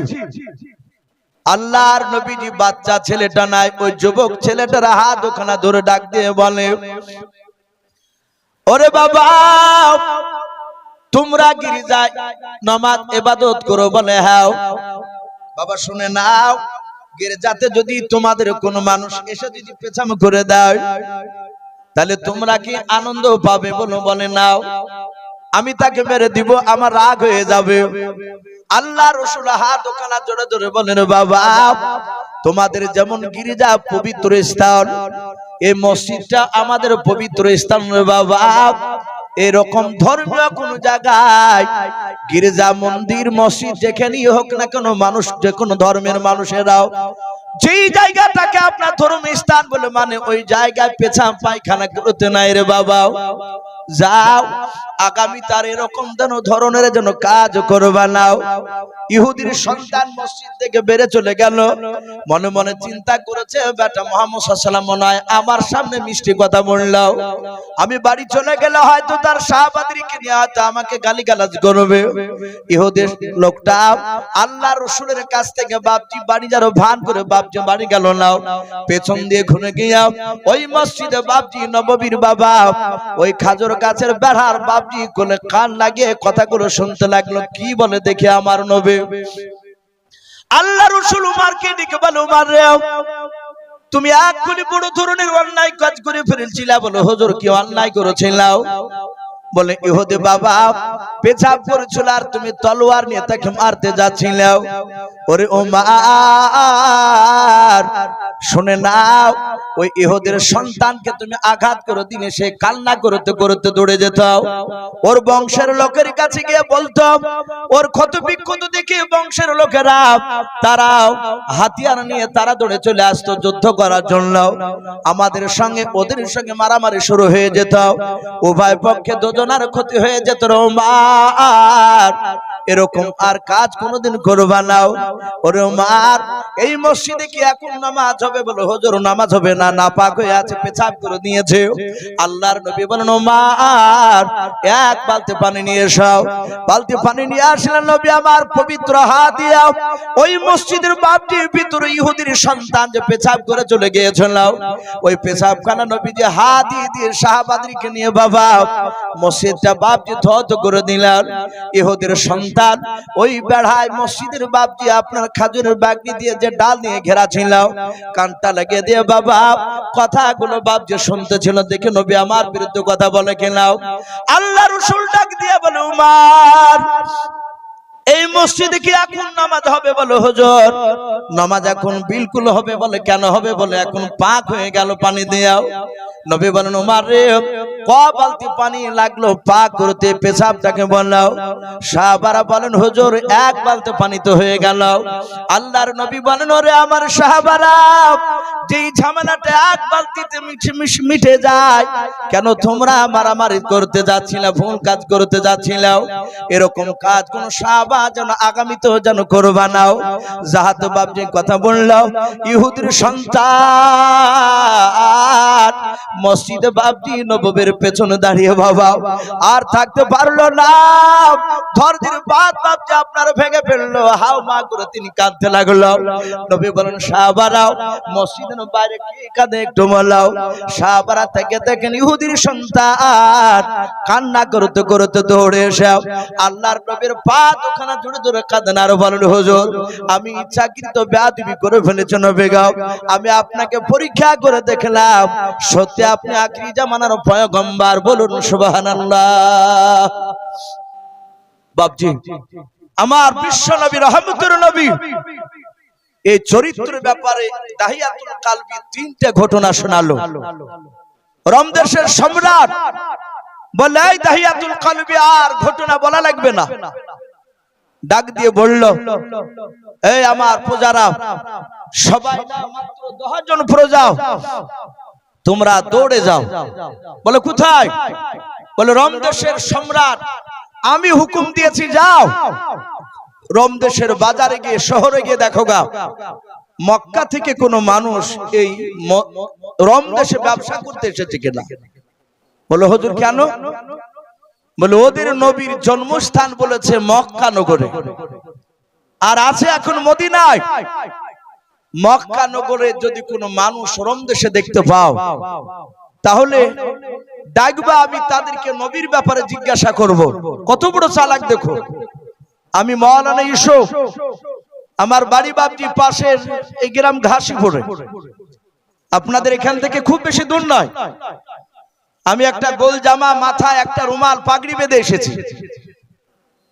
আল্লাহর নবীজি বাচ্চা ছেলেটা নাই, ওই যুবক ছেলেটার হাত ওখানে ধরে ডাক দিয়ে বলে, ওরে বাবা তোমরা গির্জায় নামাজ ইবাদত করো? বলে হ্যাঁ। বাবা শুনে নাও, গির্জাতে যদি তোমাদের কোনো মানুষ এসে যদি পেছাব করে দেয়, তাহলে তোমরা কি আনন্দ পাবে? বলে নাও, আমি তাকে মেরে দিব, আমার রাগ হয়ে যাবে। আল্লাহ রাসূল হাত ওখানে জোরে জোরে বলেন, বাবা তোমাদের যেমন গির্জা পবিত্র স্থান, এই মসজিদটা আমাদের পবিত্র স্থান বাবা। এরকম ধর্মীয় কোন জায়গায় গির্জা মন্দির মসজিদ যেখানেই হোক না কেন, মানুষ যে কোনো ধর্মের মানুষেরাও যেই জায়গাটাকে আপনার ধর্মীয় স্থান বলে মানে, ওই জায়গায় পেছাব পায়খানা করতে নাই রে বাবা। যাও আগামী তার এরকম ধরনের যেন কাজ করবা নাও। ইহুদির সন্তান মসজিদ থেকে বেড়ে চলে গেল, মনে মনে চিন্তা করেছে বেটা মুহাম্মদ সাল্লাল্লাহু আলাইহি ওয়াসাল্লাম মনে হয় আমার সামনে মিষ্টি কথা বললো, আমি বাড়ি চলে গেলে হয়তো তার সাহাবাদেরকে নিয়ে হয়তো আমাকে গালিগালাজ করবে। ইহুদির লোকটা আল্লাহর রাসূলের কাছ থেকে বাপজি বাড়ি যারো ভান করে বাপজি বাড়ি গেল না, পেছন দিয়ে ঘুরে গিয়া ওই মসজিদে বাপজি নববীর বাবা ওই খাজর গাছের বেড়ার বাপজি কোলে কান লাগিয়ে কথাগুলো শুনতে লাগলো। কি বলে দেখে আমার নবী। আল্লাহ রাসূল উমরকে ডেকে বলে, উমর রে তুমি এক্ষুনি বড় ধরনের অন্যায় কাজ করে ফেলেছিলে। বলে হুজুর কি অন্যায় করেছিলাম? বলে ইহুদি বাবা পেছাব করেছিল আর তুমি তলোয়ার নিয়ে তাকে মারতে যাচ্ছিলে। ওরে ওমর শুনে নাও, ওই ইহুদির সন্তানকে তুমি আঘাত করে দিনে সে কান্না করতে করতে দৌড়ে যেত, ওর বংশের লোকের কাছে গিয়ে বলতো, ওর ক্ষত বিক্ষত দেখে বংশের লোকেরা তারাও হাতিয়ার নিয়ে তারা দৌড়ে চলে আসতো যুদ্ধ করার জন্য। আমাদের সঙ্গে ওদের সঙ্গে মারামারি শুরু হয়ে যেত, উভয় পক্ষে দুজনের ক্ষতি হয়ে যেত। ওমর এরকম আর কাজ কোনোদিন করবা না। ওরে ওমর এই মসজিদে কি এখন নামাজ হবে? বলে হুজুর নামাজ হবে না, নাপাক হয়ে আছে, পেছাব করে নিয়েছে। আল্লাহর নবী বলেন, ওমর এক বালতি পানি নিয়ে এসো। বালতি পানি নিয়ে আসলেন নবী আমার, পবিত্র হাত দিয়া ওই মসজিদের বাপটির ভিতরে ইহুদির সন্তান যে পেছাব করে চলে গিয়েছিল, ওই পেছাবখানা নবীজি হাত দিয়ে সাহাবাদেরকে নিয়ে বাবা মসজিদটা বাপজি ধৌত করে দিলেন। ইহুদির সন্তান ওই বেড়ায় মসজিদের বাপজি আপনার খাজুরের বাগনি দিয়ে যে ডাল নিয়ে ঘেরা ছিল, কানটা লাগিয়ে দিয়ে বাবা কথাগুলো বাপজি শুনতেছিল। দেখে নবী আমার বিরুদ্ধে কথা বলে কেনাও। আল্লাহ রাসূল ডাক দিয়ে বলে, উমর এই মসজিদে কি এখন নামাজ হবে? বলে হুজুর নামাজ এখন বিলকুল হবে। বলে কেন হবে? বলে এখন পাক হয়ে গেল পানি দিয়াও। নবী বলেন, ওমর রে ক বালতি পানি লাগলো পাক করতে পেছাবটাকে বললাও? সাহাবারা বলেন, হুজুর এক বালতি পানি তো হয়ে গেল। আল্লাহর নবী বলেন, ওরে আমার সাহাবারা যেই ঝামেলাটা এক বালতিতে মিটে যায়, কেন তোমরা মারামারি করতে যাচ্ছিলে, ভুল কাজ করতে যাচ্ছিলে? এরকম কাজ কোন সাহাবা যেন আগামীতেও যেন করবা নাও। জাহাত বাপজি কথা বললো, ইহুদির সন্তান মসজিদে বাপজি নববীর পেছনে দাঁড়িয়ে বাবা আর থাকতে পারলো না, ধরদির বাদ বাপজি আপনার ভেঙে ফেললো, হাও মা করে তিনি কাঁদতে লাগলো। নবী বলেন, সাহাবারাও মসজিদের বাইরে কে কাঁদে একটু বলাও। সাহাবারা থেকে দেখেন ইহুদির সন্তান কান্না করতে করতে দৌড়ে এসে আল্লাহর নবীর পা ওখানে জোরে জোরে কাঁদেন আর বলেন, হুজুর আমি ইচ্ছাকৃত বেয়াদবি করে ফেলেছি নবী গো, আমি আপনাকে পরীক্ষা করে দেখলাম সত্যি আপনি আখিরি জামানার পয়গম্বর। বলুন সুবহানাল্লাহ। বাপজি আমার বিশ্ব নবী রহমতের নবী এই চরিত্রের ব্যাপারে দাহিয়াতুল কালবি তিনটে ঘটনা শোনালো। রোম দেশের সম্রাট বলে, এই দাহিয়াতুল কলবি আর ঘটনা বলা লাগবে না। ডাক দিয়ে বলল, এই আমার প্রজারা, সবাই মাত্র 10 জন প্রজা, তোমরা দৌড়ে যাও। বলে কোথায়? বলে রোম দেশের সম্রাট আমি হুকুম দিয়েছি, যাও রোম দেশের বাজারে গিয়ে, শহরে গিয়ে দেখো গা, মক্কা থেকে কোনো মানুষ এই রোম দেশে ব্যবসা করতে এসেছে কিনা। বলে হুজুর কেন? বলে ওদের নবীর জন্মস্থান বলেছে মক্কা নগরে, আর আছে এখন মদিনায়। মক্কা নগরে যদি কোনো মানুষ রোম দেশে দেখতে পাও, তাহলে ডাকবা, আমি তাদেরকে নবীর ব্যাপারে জিজ্ঞাসা করব। কত বড় চালাক দেখো। আমি মাওলানা ইউসুফ, আমার বাড়ি বাবজি পাশের এই গ্রাম ঘাসিপুরে, আপনাদের এখান থেকে খুব বেশি দূর নয়। আমি একটা গোল জামা, মাথায় একটা রুমাল, পাগড়ি বেঁধে এসেছি।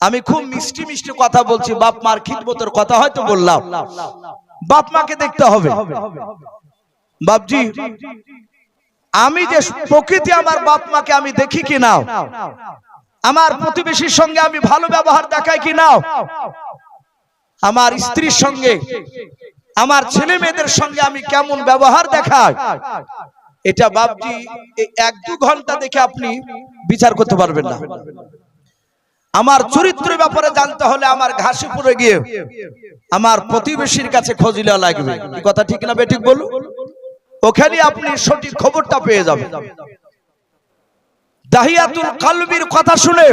আমি খুব মিষ্টি মিষ্টি কথা বলছি, বাপ মার খিদমতের কথা হয়তো বললাম। বাপ মাকে দেখতে হবে। বাপজি, আমি যে প্রকৃতি আমার বাপ মাকে আমি দেখি কি নাও, আমার প্রতিবেশীর সঙ্গে আমি ভালো ব্যবহার দেখাই কি নাও, আমার স্ত্রীর সঙ্গে, আমার ছেলে মেয়েদের সঙ্গে আমি কেমন ব্যবহার দেখাই, এটা বাপজি 1-2 ঘন্টা দেখে আপনি বিচার করতে পারবেন না। আমার চরিত্রের ব্যাপারে জানতে হলে আমার ঘাসিপুরে গিয়ে আমার প্রতিবেশীর কাছে খোঁজ নেওয়া লাগবে। কি কথা ঠিক না বেঠিক বলুন? ওখানে আপনি সঠিক খবরটা পেয়ে যাবেন। দাহিয়াতুল কলবির কথা শুনে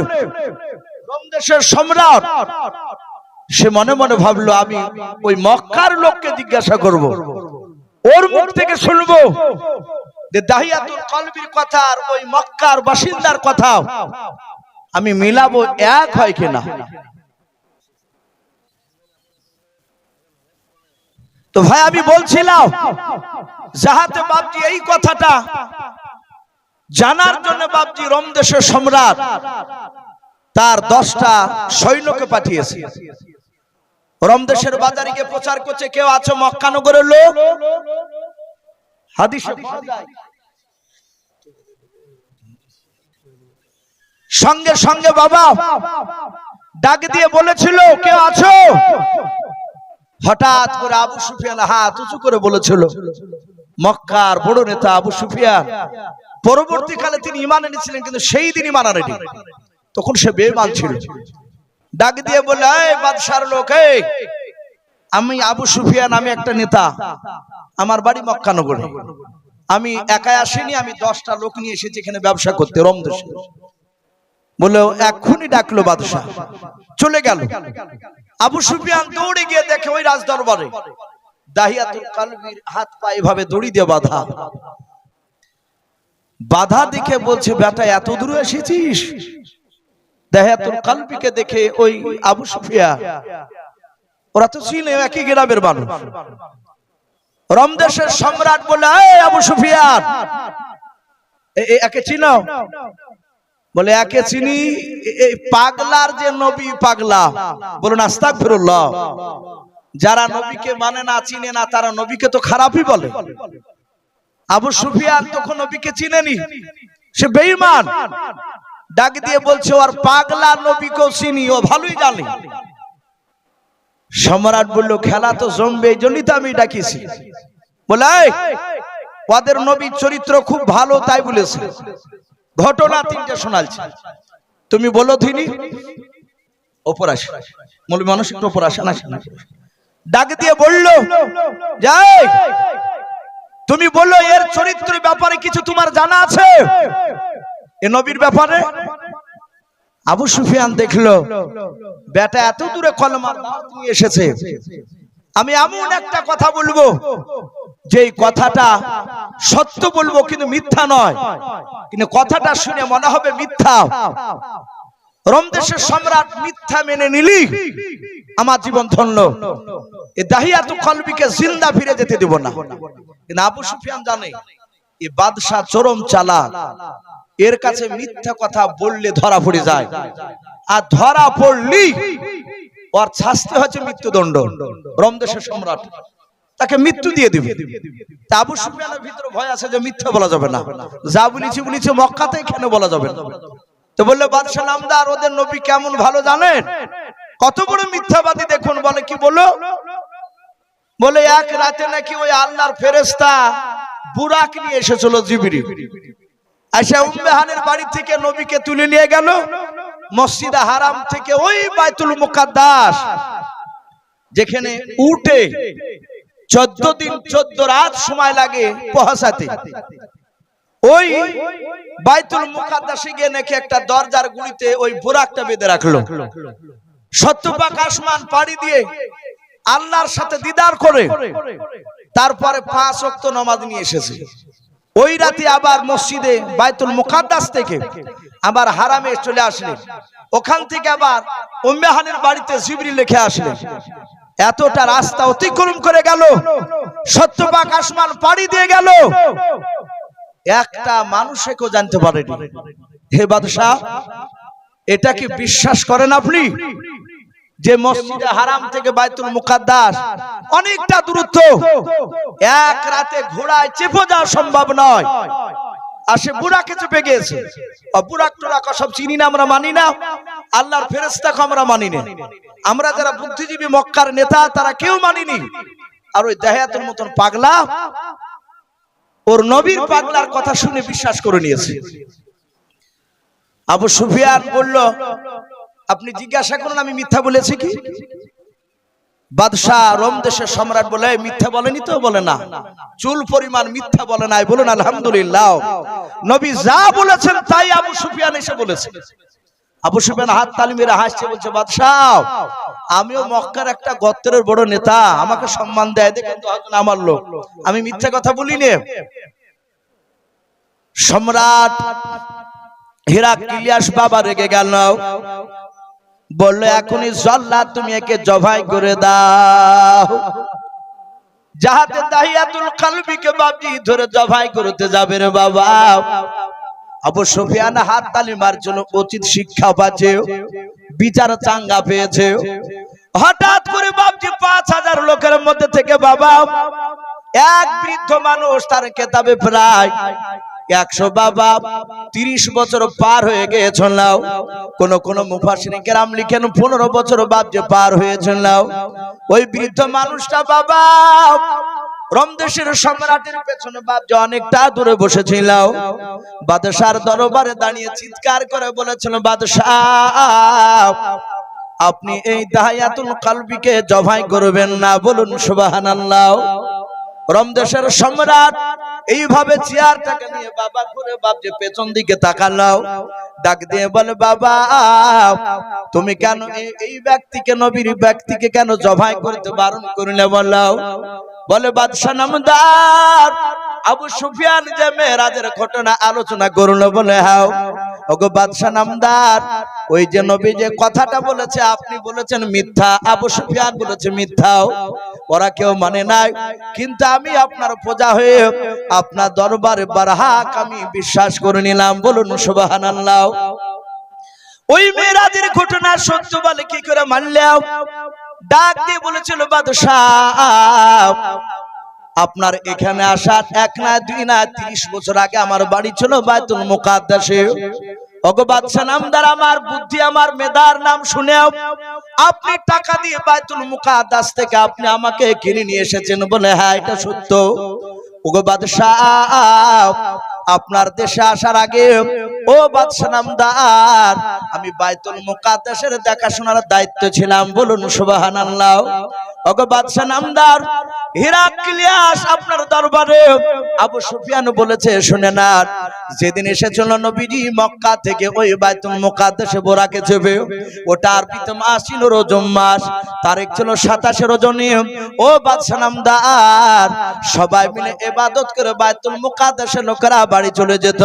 রোম দেশের সম্রাট সে মনে মনে ভাবলো, আমি ওই মক্কার লোককে জিজ্ঞাসা করব, ওর মুখ থেকে শুনবো যে দাহিয়াতুল কলবির কথা আর ওই মক্কার বাসিন্দার কথা আমি মিলাবো, এক হয় কিনা। তো ভাই আমি বলছিলাম, যাহাতে বাপজি এই কথাটা জানার জন্য বাপজি রোম দেশের সম্রাট তার 10টা সৈন্যকে পাঠিয়েছে। রোম দেশের বাজারে গিয়ে প্রচার করছে, কেউ আছে মক্কা নগরের লোক? হাদিসে পাওয়া যায়। সঙ্গে সঙ্গে বাবা ডাক দিয়ে বলেছিল, কেউ আছো? হঠাৎ করে আবু সুফিয়ান হাত উঁচু করে বলেছিল, মক্কার বড় নেতা আবু সুফিয়ান। পরবর্তীকালে তিনি ঈমান এনেছিলেন, কিন্তু সেই দিন ঈমান আনেনি, তখন সে বেঈমান ছিল। ডাক দিয়ে বলে, এই বাদশার লোক, এই আমি আবু সুফিয়ান, আমি একটা নেতা, আমার বাড়ি মক্কা নগরে, আমি একাই আসিনি, আমি 10টা লোক নিয়ে এসেছি এখানে ব্যবসা করতে রোম দেশে। বলে এক্ষুনি ডাকলো বাদশা, চলে গেল। আবু সুফিয়ান দৌড়ে গিয়ে দেখে ওই রাজ দরবারে দাহিয়াতুল কলবির হাত পা এভাবে দড়ি দিয়ে বাঁধা। বাধা দেখে বলছে, বেটা এত দূরে এসেছিস? দাহিয়াতুল কলবিকে দেখে ওই আবু সুফিয়ান, ওরা তো চিনে, একই গ্রামের মানুষ। রোম দেশের সম্রাট বলে, এই আবু সুফিয়ান, একে চিনো? বলে একে চিনি, এই পাগলার যে নবী পাগলা। বলুন আস্তাগফিরুল্লাহ। যারা নবীকে মানে না, চিনে না, তারা নবীকে তো খারাপই বলে। আবু সুফিয়ান তখন নবীকে চিনেনি, সে বেঈমান। ডাক দিয়ে বলছে, ওর পাগলা নবীকেও চিনি, ও ভালোই জানে। সম্রাট বলল, খেলা তো জমবে, এই জন্যই তো আমি ডাকিছি। বলে ওদের নবীর চরিত্র খুব ভালো, তাই বলেছে। ঘটনা 3টে শোনালছি, তুমি বলো তিনি। ওপর আসে মৌলভী মানুষ, একটু ওপর আসে না। ডাক দিয়ে বলল, যাই তুমি বললো এর চরিত্রের ব্যাপারে কিছু তোমার জানা আছে, এ নবীর ব্যাপারে? আবু সুফিয়ান দেখলো বেটা এত দূরে কলমার দাওয়াত নিয়ে এসেছে, আমি এমন একটা কথা বলবো যে কথাটা সত্য বলবো, কিন্তু মিথ্যা নয়, কিন্তু কথাটা শুনে মনে হবে মিথ্যা। রোম দেশের সম্রাট মিথ্যা মেনে নিলি আমার জীবন ধন্য, এই দাহিয়াতুল কলবিকে জিন্দা ফিরে যেতে দেব না। কিন্তু আবু সুফিয়ান জানে এই বাদশা চরম চালাক, এর কাছে মিথ্যা কথা বললে ধরা পড়ে যায়, আর ধরা পড়লি ওর শাস্তি হচ্ছে মৃত্যুদণ্ড। রোম দেশের সম্রাট তাকে মৃত্যু দিয়ে দিবে। তা আবু সুফিয়ানের ভিতরে ভয় আছে যে মিথ্যা বলা যাবে না, যা বলেছি মক্কাতে কেন বলা যাবে না। তো বললে বাদশা নামদার ওদের নবী কেমন ভালো জানেন, কত বড় মিথ্যাবাদী দেখুন। বলে কি বলো? বলে এক রাতে নাকি ওই আল্লাহর ফেরেশতা বুরাক নিয়ে এসেছিল জিবরিল, আয়েশা উম্মে হানির বাড়ি থেকে নবীকে তুলে নিয়ে গেল মসজিদে হারাম থেকে ওই বাইতুল মুকাদ্দাস, যেখানে উঠে 14 দিন 14 রাত সময় লাগে পৌঁছাতে, ওই বাইতুল মুকাদ্দাসে গিয়ে নাকি একটা দরজার গুড়িতে ওই বুরাকটা বেঁধে রাখলো। শতপাক আসমান পাড়ি দিয়ে আল্লাহর সাথে দিদার করে তারপরে 5 ওয়াক্ত নামাজ নিয়ে এসেছে। ওই রাতে আবার মসজিদে বাইতুল মুকাদ্দাস থেকে আবার হারামে চলে আসলেন, ওখান থেকে আবার উম্মে হানির বাড়িতে জিবরিল লিখে আসলেন। এতটা রাস্তা অতিক্রম করে গেল, শতপাক আসমান পাড়ি দিয়ে গেল, একটা মানুষকেও জানতে পারেনি। হে বাদশাহ, এটা কি বিশ্বাস করেন আপনি যে মসজিদে হারাম থেকে বাইতুল মুকাদ্দাস অনেকটা দূরত্ব, এক রাতে ঘোড়ায় চেপে যাওয়া সম্ভব নয়। আর সে বুরাকে চেপে গিয়েছে। বুরাক টুরাক সব চিনি না, আমরা মানি না। আল্লাহর ফেরেশতাকে আমরা মানি না। আমরা যারা বুদ্ধিজীবী মক্কার নেতা তারা কেউ মানিনি। আর ওই দাহিয়াতের মতন পাগলা ওর নবীর পাগলার কথা শুনে বিশ্বাস করে নিয়েছে। আবু সুফিয়ান বলল, আপনি জিজ্ঞাসা করুন আমি মিথ্যা বলেছি কি? বাদশাহ রোম দেশের সম্রাট বলে মিথ্যা বলেনি তো? বলে না, চুল পরিমাণ মিথ্যা বলে নাই। বলুন আলহামদুলিল্লাহ। নবী যা বলেছেন তাই আবু সুফিয়ান এসে বলেছে। আবু সুফিয়ান হাত তালি মেরে হাসছে, বলছে বাদশাহ আমিও মক্কার একটা গোত্রের বড় নেতা, আমাকে সম্মান দেয়, দেখেন তো আমার লোক, আমি মিথ্যা কথা বলিনি। সম্রাট হিরাক্লিয়াস বাবা রেগে গেল, বললো এখনই জল্লাদ তুমি একে জবাই করে দাও, যাহাতে দাহিয়াতুল কলবিকে বাবজি ধরে জবাই করতে যাবে রে বাবা। আবু সুফিয়ান হাত তালি মার জন্য উচিত শিক্ষা পাচ্ছে, বিচার চাঙ্গা পেয়েছে। হঠাৎ করে বাবজি 5000 লোকের মধ্যে থেকে বাবা এক বৃদ্ধ মানুষ, তার কেতাবে প্রায় 100 বাবা 30 বছর পার হয়ে গিয়েছিল। কোন মুফাসসিরিন কেরাম লিখেন 15 বছর বাপ যে পার হয়েছিল। ওই বৃদ্ধ মানুষটা বাবা রোম দেশের সম্রাটের পেছনে বাপ যে অনেকটা দূরে বসেছিল। বাদশার দরবারে দাঁড়িয়ে চিৎকার করে বলেছিল, বাদশাহ আপনি এই দাহিয়াতুল কলবিকে জবাই করবেন না। বলুন সুবহানাল্লাহ। রোম দেশের সম্রাট এইভাবে চেয়ারটাকে নিয়ে বাবা ঘুরে বাপ যে পেছন দিকে তাকালো, ডাক দিয়ে বলে বাবা তুমি কেন এই ব্যক্তিকে, নবীর ব্যক্তিকে কেন জবাই করতে বারণ করলে? বলে বাদশা নামদার আবু সুফিয়ান যে মেরাজের ঘটনা আলোচনা করলো। বলে হাও ওগো বাদশা নামদার, ওই যে নবী যে কথাটা বলেছে আপনি বলেছেন মিথ্যা, আবু সুফিয়ান বলেছে মিথ্যাও, ওরা কেউ মানে নাই, কিন্তু আমি আপনার প্রজা হয়ে আপনার দরবারে বারহাক আমি বিশ্বাস করে নিলাম। বলুন সুবহানাল্লাহ। ওই মেরাজের ঘটনা সত্য বলে কি করে মানলেও? ডাক দিয়ে বলেছিল বাদশাহ আপনার এখানে আসার 1 না 2 না 30 বছর আগে আমার বাড়ি ছিল বাইতুল মুকাদ্দাসে। ওগো বাদশা নামদার, আমার বুদ্ধি আমার মেধার নাম শুনেও আপনি টাকা দিয়ে বাইতুল মুকাদ্দাস থেকে আপনি আমাকে কিনে নিয়ে এসেছেন। বলে হ্যাঁ এটা সত্য। ওগো বাদশা আপনার দেশে আসার আগে ও বাদশা নামদার আমি বাইতুল মুকাদ্দাসের দেখাশোনার দায়িত্ব ছিলাম। বলুন সুবহানাল্লাহ। ওগো বাদশা নামদার, হিরাক্লিয়াস আপনার দরবারে আবু সুফিয়ান বলেছে শুনে না, যেদিন এসেছিল নবীজি মক্কা থেকে ওই বাইতুল মুকাদ্দাসে বোরাকে যাবে, ওটা আরবিতে মাস ছিল রজব মাস, তারিখ ছিল 27 রজনী। ও বাদশা নামদার সবাই মিলে ইবাদত করে বাইতুল মুকাদ্দাসে লোকেরা বাড়ি চলে যেত।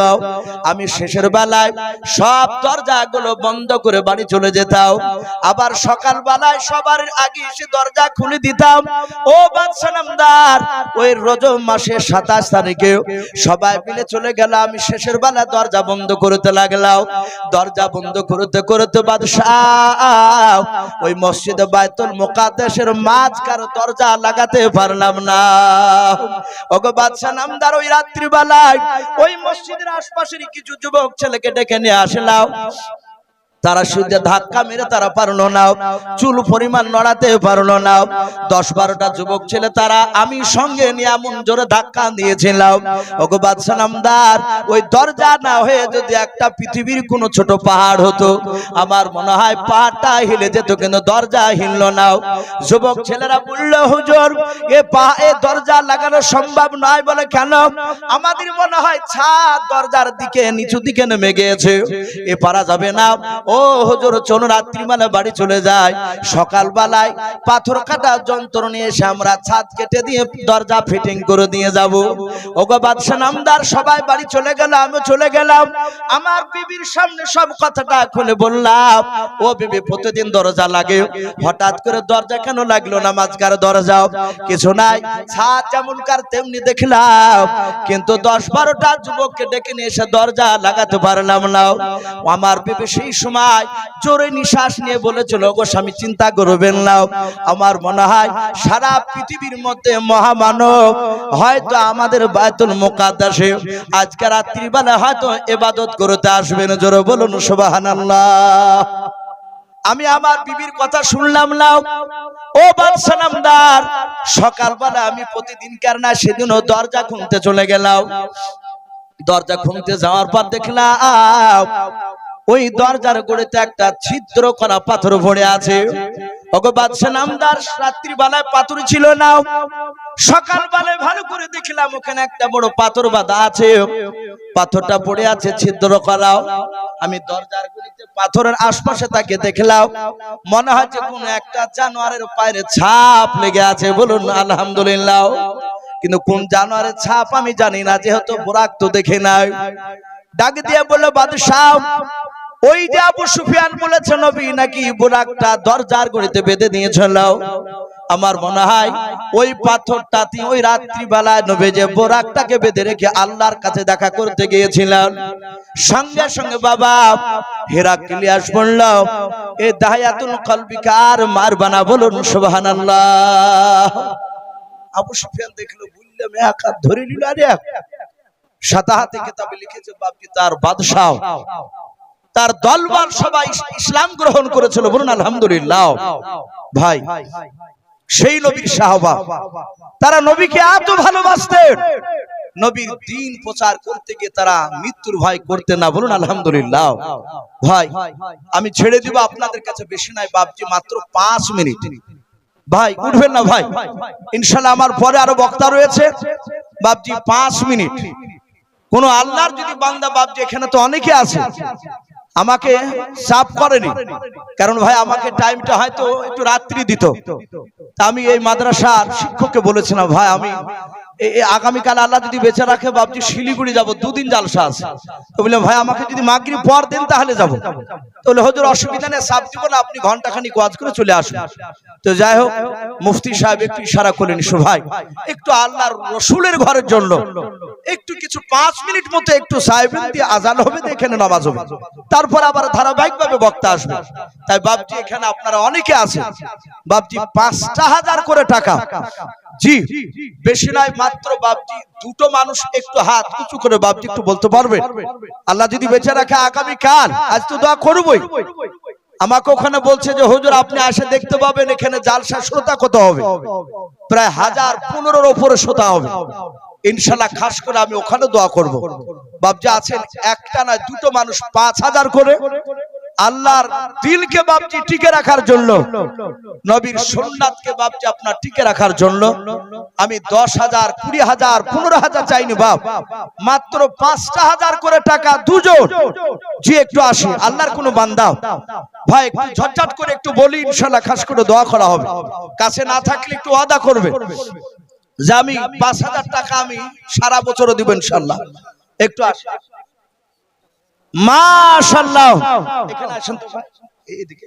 আমি শেষের শেষের বেলায় সব দরজাগুলো বন্ধ করে বাড়ি চলে যেতাম, আবার সকাল বেলায় সবার আগে এসে দরজা খুলে দিতাম। ও বাদশা নামদার, ওই রজব মাসের 27 তারিখে সবাই মিলে চলে গেল, আমি শেষের বেলা দরজা বন্ধ করতে লাগলাম। দরজা বন্ধ করতে করতে বাদশাহ ওই মসজিদে বাইতুল মুকাদ্দাসের মাঝখানে দরজা লাগাতে পারলাম না। ওগো বাদশা নামদার, ওই রাত্রি বেলায় ওই মসজিদের আশপাশের কিছু যুবক ছেলেকে ডেকে নিয়ে আসলাম। তারা শুধু ধাক্কা মেরে তারা পারলো না, চুল পরিমাণ নড়াতে পারলো না। 10-12টা যুবক ছেলে তারা আমি সঙ্গে নিয়ে এমন জোরে ধাক্কা দিয়েছিলাম, ওগো বাদশা নামদার, ওই দরজা না হয়ে যদি একটা পৃথিবীর কোন ছোট পাহাড় হতো, আমার মনে হয় পাহাড়টা হিলে যেত, কিন্তু দরজা হিলল না। যুবক ছেলেরা বলল, হুজুর এ দরজা লাগানো সম্ভব নয়। বলে কেন? আমাদের মনে হয় ছাদ দরজার দিকে নিচু দিকে নেমে গিয়েছে, এ পারা যাবে না। ও হুজুর চলো রাত্রিবেলা বাড়ি চলে যায়, সকাল বেলায় পাথর কাটা যন্ত্র নিয়ে এসে আমরা ছাদ কেটে দিয়ে দরজা ফিটিং করে দিয়ে যাব। ওগো বাদশা নামদার, সবাই বাড়ি চলে গেল, আমি চলে গেলাম। আমার বিবির সামনে সব কথাটা খুলে বললাম। ও বিবি, প্রতিদিন দরজা লাগে, হঠাৎ করে দরজা কেন লাগলো না? মাঝখার দরজা কিছু নাই, ছাদ যেমনকার তেমনি দেখলাম, কিন্তু 10-12টা যুবককে ডেকে নিয়ে এসে দরজা লাগাতে পারলাম না। আমার বিবি সেই সময় জোরে নিঃশ্বাস নিয়ে বলেছিল, গো স্বামী চিন্তা করবেন না, আমার মনে হয় সারা পৃথিবীর মধ্যে মহামানব হয়তো আমাদের বাইতুল মুকাদ্দাসে আজকে রাত্রিবেলা হয়তো ইবাদত করতে আসবেন। জোরে বলুন সুবহানাল্লাহ। আমি আমার বিবির কথা শুনলাম না। ও বাদশা নামদার, সকালবেলা আমি প্রতিদিনকার না সেদিনও দরজা খুলতে চলে গেলাম। দরজা খুলতে যাওয়ার পর দেখলাম ওই দরজার গোড়াতে একটা ছিদ্র করা পাথর পড়ে আছে। ওগো বাদশা নামদার, রাত্রি বেলায় পাথর ছিল না, সকাল বেলায় ভালো করে দেখলাম ওখানে একটা বড় পাথর বাঁধা আছে। পাথরটা পড়ে আছে ছিদ্র করা। আমি দরজার গোড়াতে পাথরের আশপাশে তাকে দেখলাম, মনে হচ্ছে কোন একটা জানোয়ারের পায়ের ছাপ লেগে আছে। বলুন আলহামদুলিল্লাহ। কিন্তু কোন জানোয়ারের ছাপ আমি জানি না, যেহেতু বোরাক তো দেখে নাই। ডাক দিয়ে বলল, বাদশাহ ওই যে আবু সুফিয়ান বলেছে নবী নাকি বোরাকটা দরজার গোড়াতে বেঁধে দিয়েছিল। আমার মনে হয় ওই পাথরটাতে ওই রাত্রি বেলায় নবী যে বোরাকটাকে বেঁধে রেখে আল্লাহর কাছে দেখা করতে গিয়েছিলেন। সঙ্গে সঙ্গে বাবা হেরাক্লিয়াস বলল, এ দাহিয়াতুল কলবিকা আর মারবানা। বলুন সুবহানাল্লাহ। আবু সুফিয়ান দেখলো, বললাম এক হাত ধরে নিল, আরে সাদা হাতে কিতাবে লিখেছে বাপজি তার বাদশাহ তার দলবল সবাই ইসলাম গ্রহণ করেছিল। বলুন আলহামদুলিল্লাহ। ভাই সেই নবীর সাহাবা, তারা নবীকে এত ভালোবাসতেন, নবীর দ্বীন প্রচার করতে গিয়ে তারা মৃত্যুর ভয় করতেন না। বলুন আলহামদুলিল্লাহ। ভাই আমি ছেড়ে দিব আপনাদের কাছে, বেশি নাই বাপজি, মাত্র 5 মিনিট। ভাই উঠবেন না ভাই, ইনশাআল্লাহ আমার পরে আরো বক্তা রয়েছে। বাপজি 5 মিনিট। কোন আল্লাহর যদি বান্দা, বাপজি এখানে তো অনেকে আছে, আমাকে চাপ করেনি, কারণ ভাই আমাকে টাইমটা হয়তো একটু রাত্রি দিত। আমি এই মাদ্রাসার শিক্ষককে বলেছিলাম, ভাই আমি আগামীকাল আল্লাহ যদি বেঁচে রাখে বাপজি শিলিগুড়ি যাব, 2 দিন জালসা আছে। তো বললাম ভাই আমাকে যদি মাগরিব পর দেন তাহলে যাব। তাহলে হুজুর অসুবিধা নেই, চাপ দিব না, আপনি ঘন্টাখানিক ওয়াজ করে চলে আসুন। তো যাই হোক, মুফতি সাহেব একটু ইশারা করলেন, ভাই একটু আল্লাহর রসুলের ঘরের জন্য একটু কিছু 5 মিনিট মতো একটু সাহেবেন দিয়ে আজান হবে, এখানে নামাজ হবে, তারপর আবার ধারাবাহিকভাবে বক্তা আসবে। তাই বাপজি এখানে আপনারা অনেকে আছেন, বাপজি 5,000 করে টাকা, জি বেশি নয়, মাত্র বাপজি 2টো মানুষ একটু হাত উঁচু করে বাপজি একটু বলতে পারবে, আল্লাহ যদি বেঁচে রাখে আগামীকাল, আজ তো দোয়া করবই। আমাকে ওখানে বলছে যে হুজুর আপনি আসে দেখতে পাবেন এখানে জালসা শ্রোতা কত হবে, প্রায় 1015-এর উপরে শ্রোতা হবে ইনশাআল্লাহ। খাস করে আমি ওখানে দোয়া করব। বাপজি আছেন একটা না 2টো মানুষ 5,000 করে আল্লাহর দিলকে বাপজি টিকে রাখার জন্য, নবীর সুন্নাতকে বাপজি আপনার টিকে রাখার জন্য আমি 10,000, 20,000, 15,000 চাইনি বাপ, মাত্র 5,000 করে টাকা 2 জন। জি একটু আসি, আল্লাহর কোন বান্দা ভাই একটু ঝটঝট করে একটু বলি, ইনশাআল্লাহ খাস করে দোয়া করা হবে। কাছে না থাকলে একটু ওয়াদা করবে যে আমি 5,000 টাকা আমি সারা বছরও দিব ইনশাআল্লাহ। একটু আসি। মাশাআল্লাহ, এখানে আসেন তো ভাই, এইদিকে।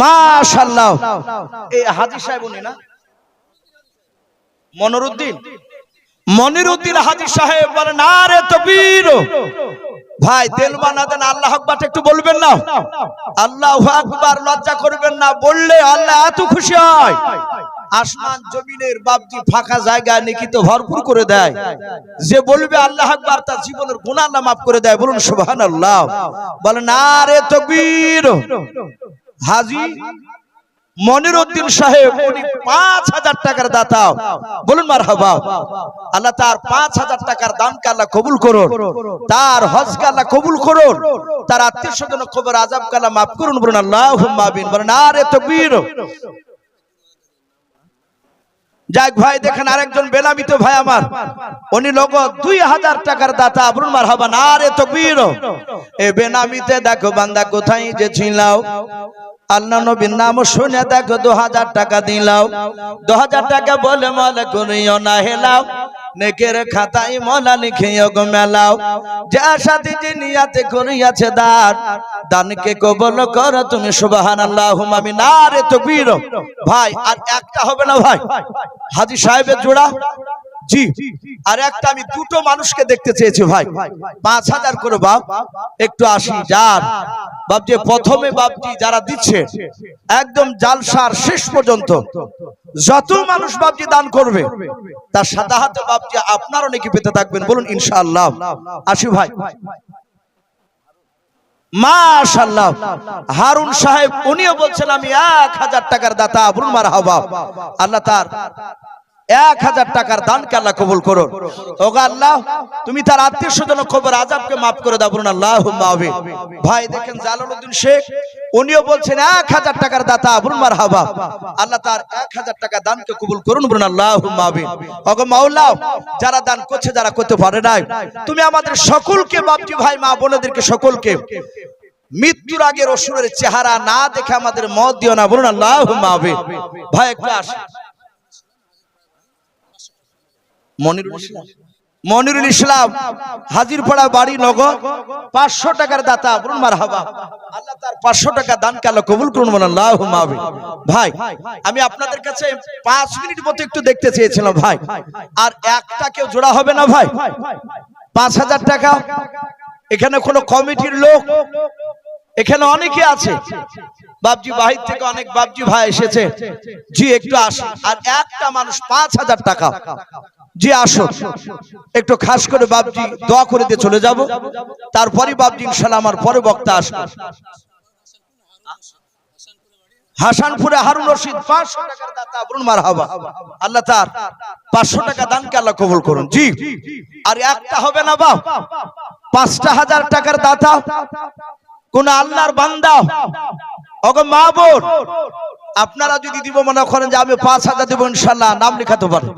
মাশাআল্লাহ, এই হাজী সাহেব উনি না, মনিরউদ্দিন হাজী সাহেব বলেন নারে তাকবীর। ভাই তেল বানা দেন, আল্লাহু আকবার একটু বলবেন না? আল্লাহু আকবার লজ্জা করবেন না, বললে আল্লাহ এত খুশি হয়। আসমান জমিনের বাপজি ফাঁকা জায়গা নাকি তো ভরপুর করে দেয়। যে বলবে আল্লাহু আকবার তার জীবনের গুনাহ আল্লাহ মাফ করে দেয়। বলুন সুবহানাল্লাহ। বলেন নারে তাকবীর। হাজী মনিরউদ্দিন সাহেব উনি ৫,০০০ টাকার দাতা। বলুন মারহাবা। আল্লাহ তার ৫,০০০ টাকার দানকে আল্লাহ কবুল করুন, তার হজকে আল্লাহ কবুল করুন, তার আত্মীয়স্বজন কবর আযাবকে আল্লাহ মাফ করুন। বলুন আল্লাহুম্মা আমিন। বলেন নারে তাকবীর। যাক ভাই, দেখেন আরেকজন বেনামিত ভাই আমার, উনি নগদ ২,০০০ টাকার দাতা। বলুন মারহাবা। নারে তাকবীর। এ বেনামিতে দেখো বান্দা কোথায় যে ছিলাও, আল্লাহ নবীর নাম শুনে দেখো ২,০০০ টাকা দিলাও। ২,০০০ টাকা বলে মলে করিও না হেলাও, নেকের খাতায় মলা লিখিও গো মেলাও। যার সাথে যে নিয়াতে করিয়াছে দান, দানকে কবুল করো তুমি সুবহানাল্লাহুম্মা আমিন। নারে তাকবীর। ভাই আর একটা হবে না ভাই, হাজী সাহেবের জোড়া। জি, আর একটা আমি দুটো মানুষকে দেখতে চেয়েছি ভাই, ৫,০০০ করে বাপ একটু আসি যার বাপজি। প্রথমে বাপজি যারা দিচ্ছে একদম জালসার শেষ পর্যন্ত যত মানুষ বাপজি দান করবে তার সাথে হাতে বাপজি আপনারও নেকি পেতে থাকবেন। বলুন ইনশাআল্লাহ। আসি ভাই। মাশাআল্লাহ, হারুন সাহেব উনিও বলছেন আমি ১,০০০ টাকার দাতা। বলুন মারহাবা। আল্লাহ তার ১,০০০ টাকার দানকে আল্লাহ কবুল করুন। ওগো আল্লাহ তুমি তার আত্মীয়স্বজন কবর আযাবকে মাফ করে দাও। বলুন আল্লাহুম্মা আমিন। ভাই দেখেন জালালউদ্দিন শেখ উনিও বলছেন ১,০০০ টাকার দাতা। বলুন মারহাবা। আল্লাহ তার ১,০০০ টাকা দানকে কবুল করুন। বলুন আল্লাহুম্মা আমিন। ওগো মাওলা যারা দান করছে যারা করতে পারে নাই, তুমি আমাদের সকলকে বাপজি ভাই মা বোনেদেরকে সকলকে মৃত্যুর আগে রসুলের চেহারা না দেখে আমাদের মত দিও না। বলুন আল্লাহুম্মা আমিন। ভাই একটু আসেন। মনিরুল ইসলাম হাজিরপাড়া বাড়ি নগদ ৫০০ টাকার দাতা। বলুন মারহাবা। আল্লাহ তার ৫০০ টাকা দানকে আল্লাহ কবুল করুন। বলুন আল্লাহুম্মা আমিন। ভাই আমি আপনাদের কাছে ৫ মিনিট মতো একটু দেখতে চেয়েছিলাম ভাই, আর একটা কেউ জোড়া হবে না ভাই? ৫,০০০ টাকা। এখানে কোন কমিটির লোক, এখানে অনেকে আছে বাপজি, বাহির থেকে অনেক বাপজি ভাই এসেছে। জি একটু আসুন। আর একটা মানুষ ৫,০০০ টাকা। জি আসুন একটু খাস করে বাপজি দোয়া করে দিয়ে চলে যাব, তারপরই বাপজি ইনশাআল্লাহ আমার পরে বক্তা আসবে। হাসানপুরে হারুন রশিদ ৫০০ টাকার দাতা। বলুন মারহাবা। আল্লাহ তার ৫০০ টাকা দানকে আল্লাহ কবুল করুন। জি আর একটা হবে না বাপ, ৫,০০০ টাকার দাতা কোন আল্লাহর বান্দা। ওগো মা বোন আপনারা যদি দিব মনে করেন যে আমি ৫,০০০ দেব ইনশাআল্লাহ, নাম লেখাতে পারেন।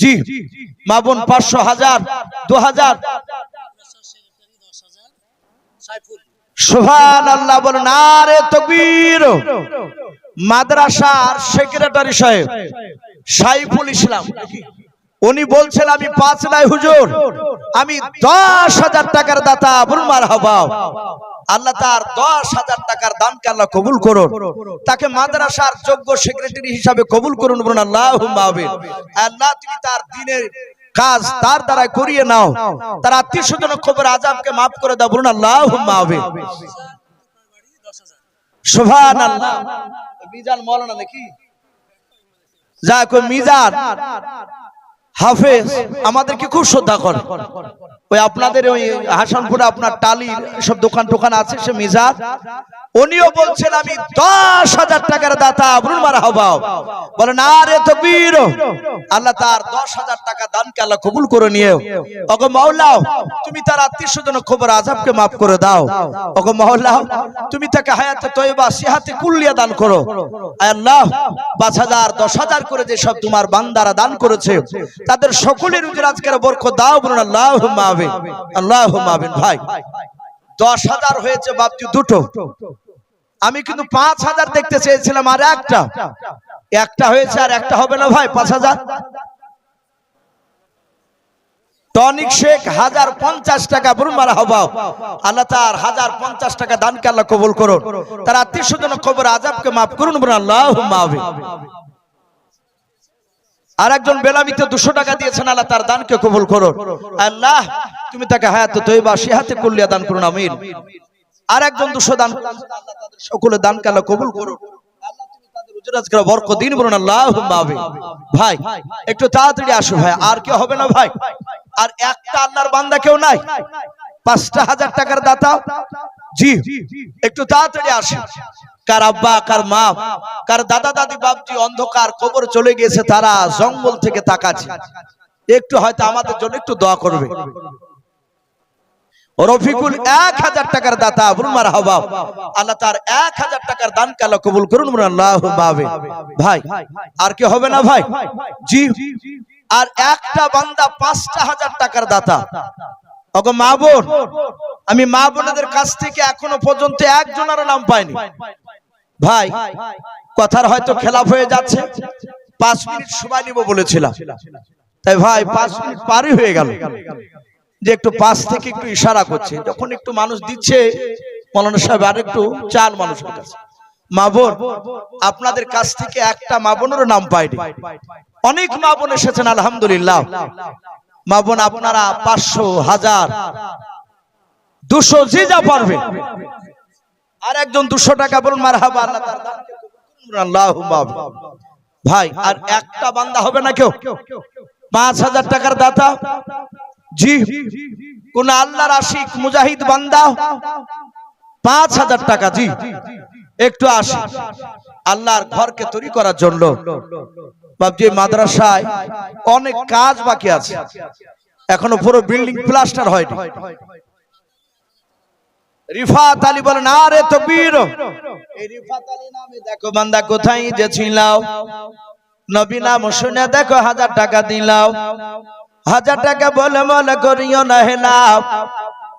জি মা বোন ৫০০, ১০০০, ২০০০। সুবহানাল্লাহ। বলেন নারে তাকবীর। মাদ্রাসার সেক্রেটারি সাহেব সাইফুল ইসলাম উনি বলছেন আমি ৫ নাই হুজুর, আমি ১০,০০০ টাকার দাতা। বলুন মারহাবা। আল্লাহ তার ১০,০০০ টাকার দানকে আল্লাহ কবুল করুন, তাকে মাদ্রাসার যোগ্য সেক্রেটারি হিসাবে কবুল করুন। বলুন আল্লাহুম্মা আমিন। আল্লাহ তুমি তার দ্বীনের কাজ তার দ্বারা করিয়ে নাও, তার আত্মীয়স্বজন কবর আযাবকে maaf করে দাও। বলুন আল্লাহুম্মা আমিন। সুবহানাল্লাহ। মিজান মাওলানা নাকি যা কই মিজান হাফেজ আমাদেরকে খুব শ্রদ্ধা করে। ওই আপনাদের ওই হাসানপুরে আপনার টালির সব দোকান টোকান আছে, সে মিজান উনিও বলছেন আমি ১০,০০০ টাকার দাতা। বলুন মারহাবা। বলেন আরে তাকবীর। আল্লাহ তার ১০,০০০ টাকা দানকে আল্লাহ কবুল করে নিও। ওগো মাওলা তুমি তার আত্মীয়স্বজন কবর আযাবকে maaf করে দাও। ওগো মাওলা তুমি তাকে হায়াতে তয়্যিবা সিহাতে কুল্লিয়া দান করো। আয় আল্লাহ ৫,০০০ ১০,০০০ করে যে সব তোমার বান্দারা দান করেছে তাদের সকলের রুজির আজকের বরকত দাও। বলুন আল্লাহুম্মা আমিন। আল্লাহুম্মা আমিন। ভাই ১০,০০০ হয়েছে বাপজি দুটো, আমি কিন্তু ৫,০০০ দেখতে চেয়েছিলাম, আর একটা হয়েছে আর একটা হবে না ভাই ৫,০০০। টনিক শেখ 1050 টাকা বলুন মারহাবা। আল্লাহ তার 1050 টাকা দানকে আল্লাহ কবুল করুন, তার আত্মীয় স্বজন কবর আযাবকে মাফ করুন বলুন আল্লাহুম্মা আমিন। আর একজন বেলামিতে 200 টাকা দিয়েছেন, আল্লাহ তার দানকে কবুল করুন। আল্লাহ তুমি তাকে হায়াতে তয়্যিবা সিহাতে কুল্লিয়া দান করুন আমিন। আর একজন 200 দান, আল্লাহ তাদের সকলের দানকে আল্লাহ কবুল করুন। আল্লাহ তুমি তাদের উজরাজকে বরকত দিন বলুন আল্লাহুম্মা আমিন। ভাই একটু তাড়াতাড়ি আসো ভাই, আর কি হবে না ভাই? আর একটা আল্লাহর বান্দা কেউ নাই 5,000 টাকার দাতা? জি একটু তাড়াতাড়ি আসেন। কার আব্বা, কার মা, কার দাদা দাদি বাপজি অন্ধকার কবর চলে গিয়েছে, তারা জঙ্গল থেকে তাকাচ্ছে, একটু হয়তো আমাদের জন্য একটু দোয়া করবে। রফিকুল 1000 টাকার দাতা বলুন মারহাবা। আল্লাহ তার 1000 টাকার দানকে আল্লাহ কবুল করুন বলুন আল্লাহুম্মা আমিন। ভাই আর কি হবে না ভাই? জি আর একটা বান্দা 5,000 টাকার দাতা। ওগো মা বোন, আমি মা বোনদের কাছ থেকে এখনো পর্যন্ত একজনেরও নাম পাইনি ভাই। কথার হয়তো খেলাফ হয়ে যাচ্ছে, 5 মিনিট সময় নিব বলেছিলাম, তাই ভাই 5 মিনিট পারই হয়ে গেল, যে একটু পাশ থেকে একটু ইশারা করছে, যখন একটু মানুষ দিচ্ছে মাওলানা সাহেব আর একটু চান মানুষের কাছে। মা বোন আপনাদের কাছ থেকে একটা মা বোনেরও নাম পাইনি, অনেক মা বোন এসেছেন আলহামদুলিল্লাহ। মা বোন আপনারা 500, 1000, 200 যে যা পারবে। আর একজন 200 টাকা বলুন মারহাবা। আল্লাহ তার দানকে কবুল করুন আল্লাহুম্মা আমিন। ভাই আর একটা বান্দা হবে না কেউ? 5,000 টাকার দাতা? জি কোন আল্লাহর আশিক মুজাহিদ বান্দা? 5,000 টাকা। জি একটু আসি আল্লাহর ঘরকে তৈরি করার জন্য। বাবজি মাদ্রাসায় অনেক কাজ বাকি আছে, এখনো পুরো বিল্ডিং প্লাস্টার হয়নি। রিফাত আলী বলেন আরে তাকবীর। এই রিফাত আলী নামে দেখো বান্দা কোথায় যে ছিলাও, নবী নাম শুনে দেখো 1000 টাকা দিলাও। 1000 টাকা বলে মলা করিও না হেলাও,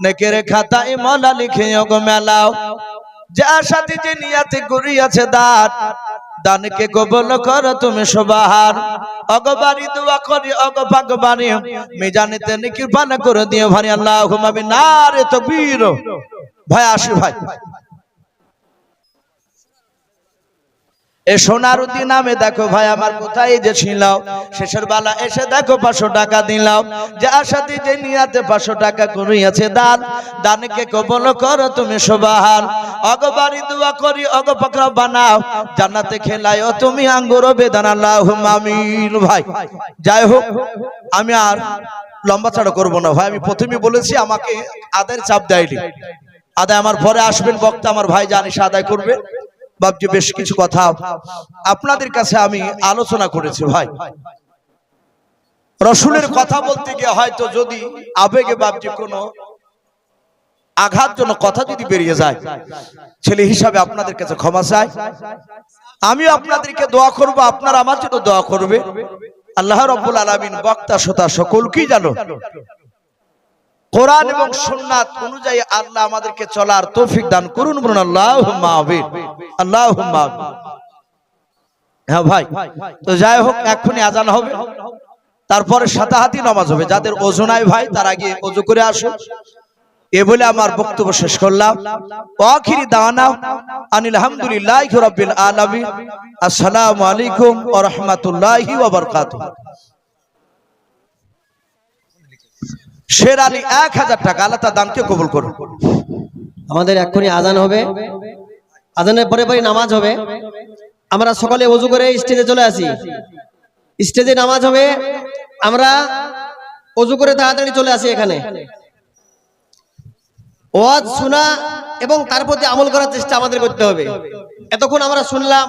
নেকের খাতায় মলা লিখিও গো মেলাও। যা সাথে যে নিয়াতে করিয়াছে দান, দানকে কবুল করো তুমি সুবহান। অগবারি দোয়া করি অগবাগবারি মিজানেতে নেকির পানা করে দিও ভাই আল্লাহুম্মা আমিন। নারে তাকবীর। ভাই আসি ভাই। এ সোনারুদ্দি নামে দেখো ভাই আমার কোথায় যে ছিল, শেষের বেলা এসে দেখো 500 টাকা দিলাম। যে আশাতে যে নিয়াতে 500 টাকা করিয়াছে দান, দানকে কবুল করো তুমি সুবহান। অগবারি দোয়া করি অগ পাকড়া বানাও, জান্নাতে খেলায়ও তুমি আঙ্গুর বেদানা আল্লাহুম্মা আমিন। ভাই যাই হোক আমি আর লম্বা চড়া করবো না ভাই, আমি প্রথমেই বলেছি আমাকে আদায়ের চাপ দেয়নি, আদায় আমার পরে আসবেন বক্তা আমার ভাই জানিস আদায় করবে। বাবজি বেশ কিছু কথা আপনাদের কাছে আমি আলোচনা করেছি ভাই। রসুলের কথা বলতে গিয়ে হয়তো যদি আবেগে বাবজি কোনো আঘাতজনক কথা যদি বেরিয়ে যায়, ছেলে হিসাবে আপনাদের কাছে ক্ষমা চাই। আমিও আপনাদেরকে দোয়া করব, আপনারা আমার জন্য দোয়া করবে। আল্লাহ রাব্বুল আলামিন বক্তা শ্রোতা সকলকেই জানো কোরআন এবং সুন্নাত অনুযায়ী আল্লাহ আমাদেরকে চলার তৌফিক দান করুন বলুন আল্লাহুম্মা আমিন। আল্লাহুম্মা আমিন। হ্যাঁ ভাই তো যাই হোক এখনই আজান হবে, তারপরে সাতাহাতি নামাজ হবে। যাদের ওযু নাই ভাই তার আগে ওযু করে আসুন। এ বলে আমার বক্তব্য শেষ করলাম। আখিরি দাওয়ানা আনিল হামদুলিল্লাহি রাব্বিল আলামিন। আসসালামু আলাইকুম ওয়া রাহমাতুল্লাহি ওয়া বারাকাতুহু। শের আলী 1000 টাকা, আল্লাহ তার দানকে কবুল করুন। আমাদের এক্ষুনি আজান হবে, আজানের পরে পরে নামাজ হবে। আমরা সকালে ওযু করে স্টেজে চলে আসি, স্টেজে নামাজ হবে, আমরা ওযু করে তাড়াতাড়ি চলে আসি এখানে। ওয়াজ শোনা এবং তার প্রতি আমল করার চেষ্টা আমাদের করতে হবে। এতক্ষণ আমরা শুনলাম।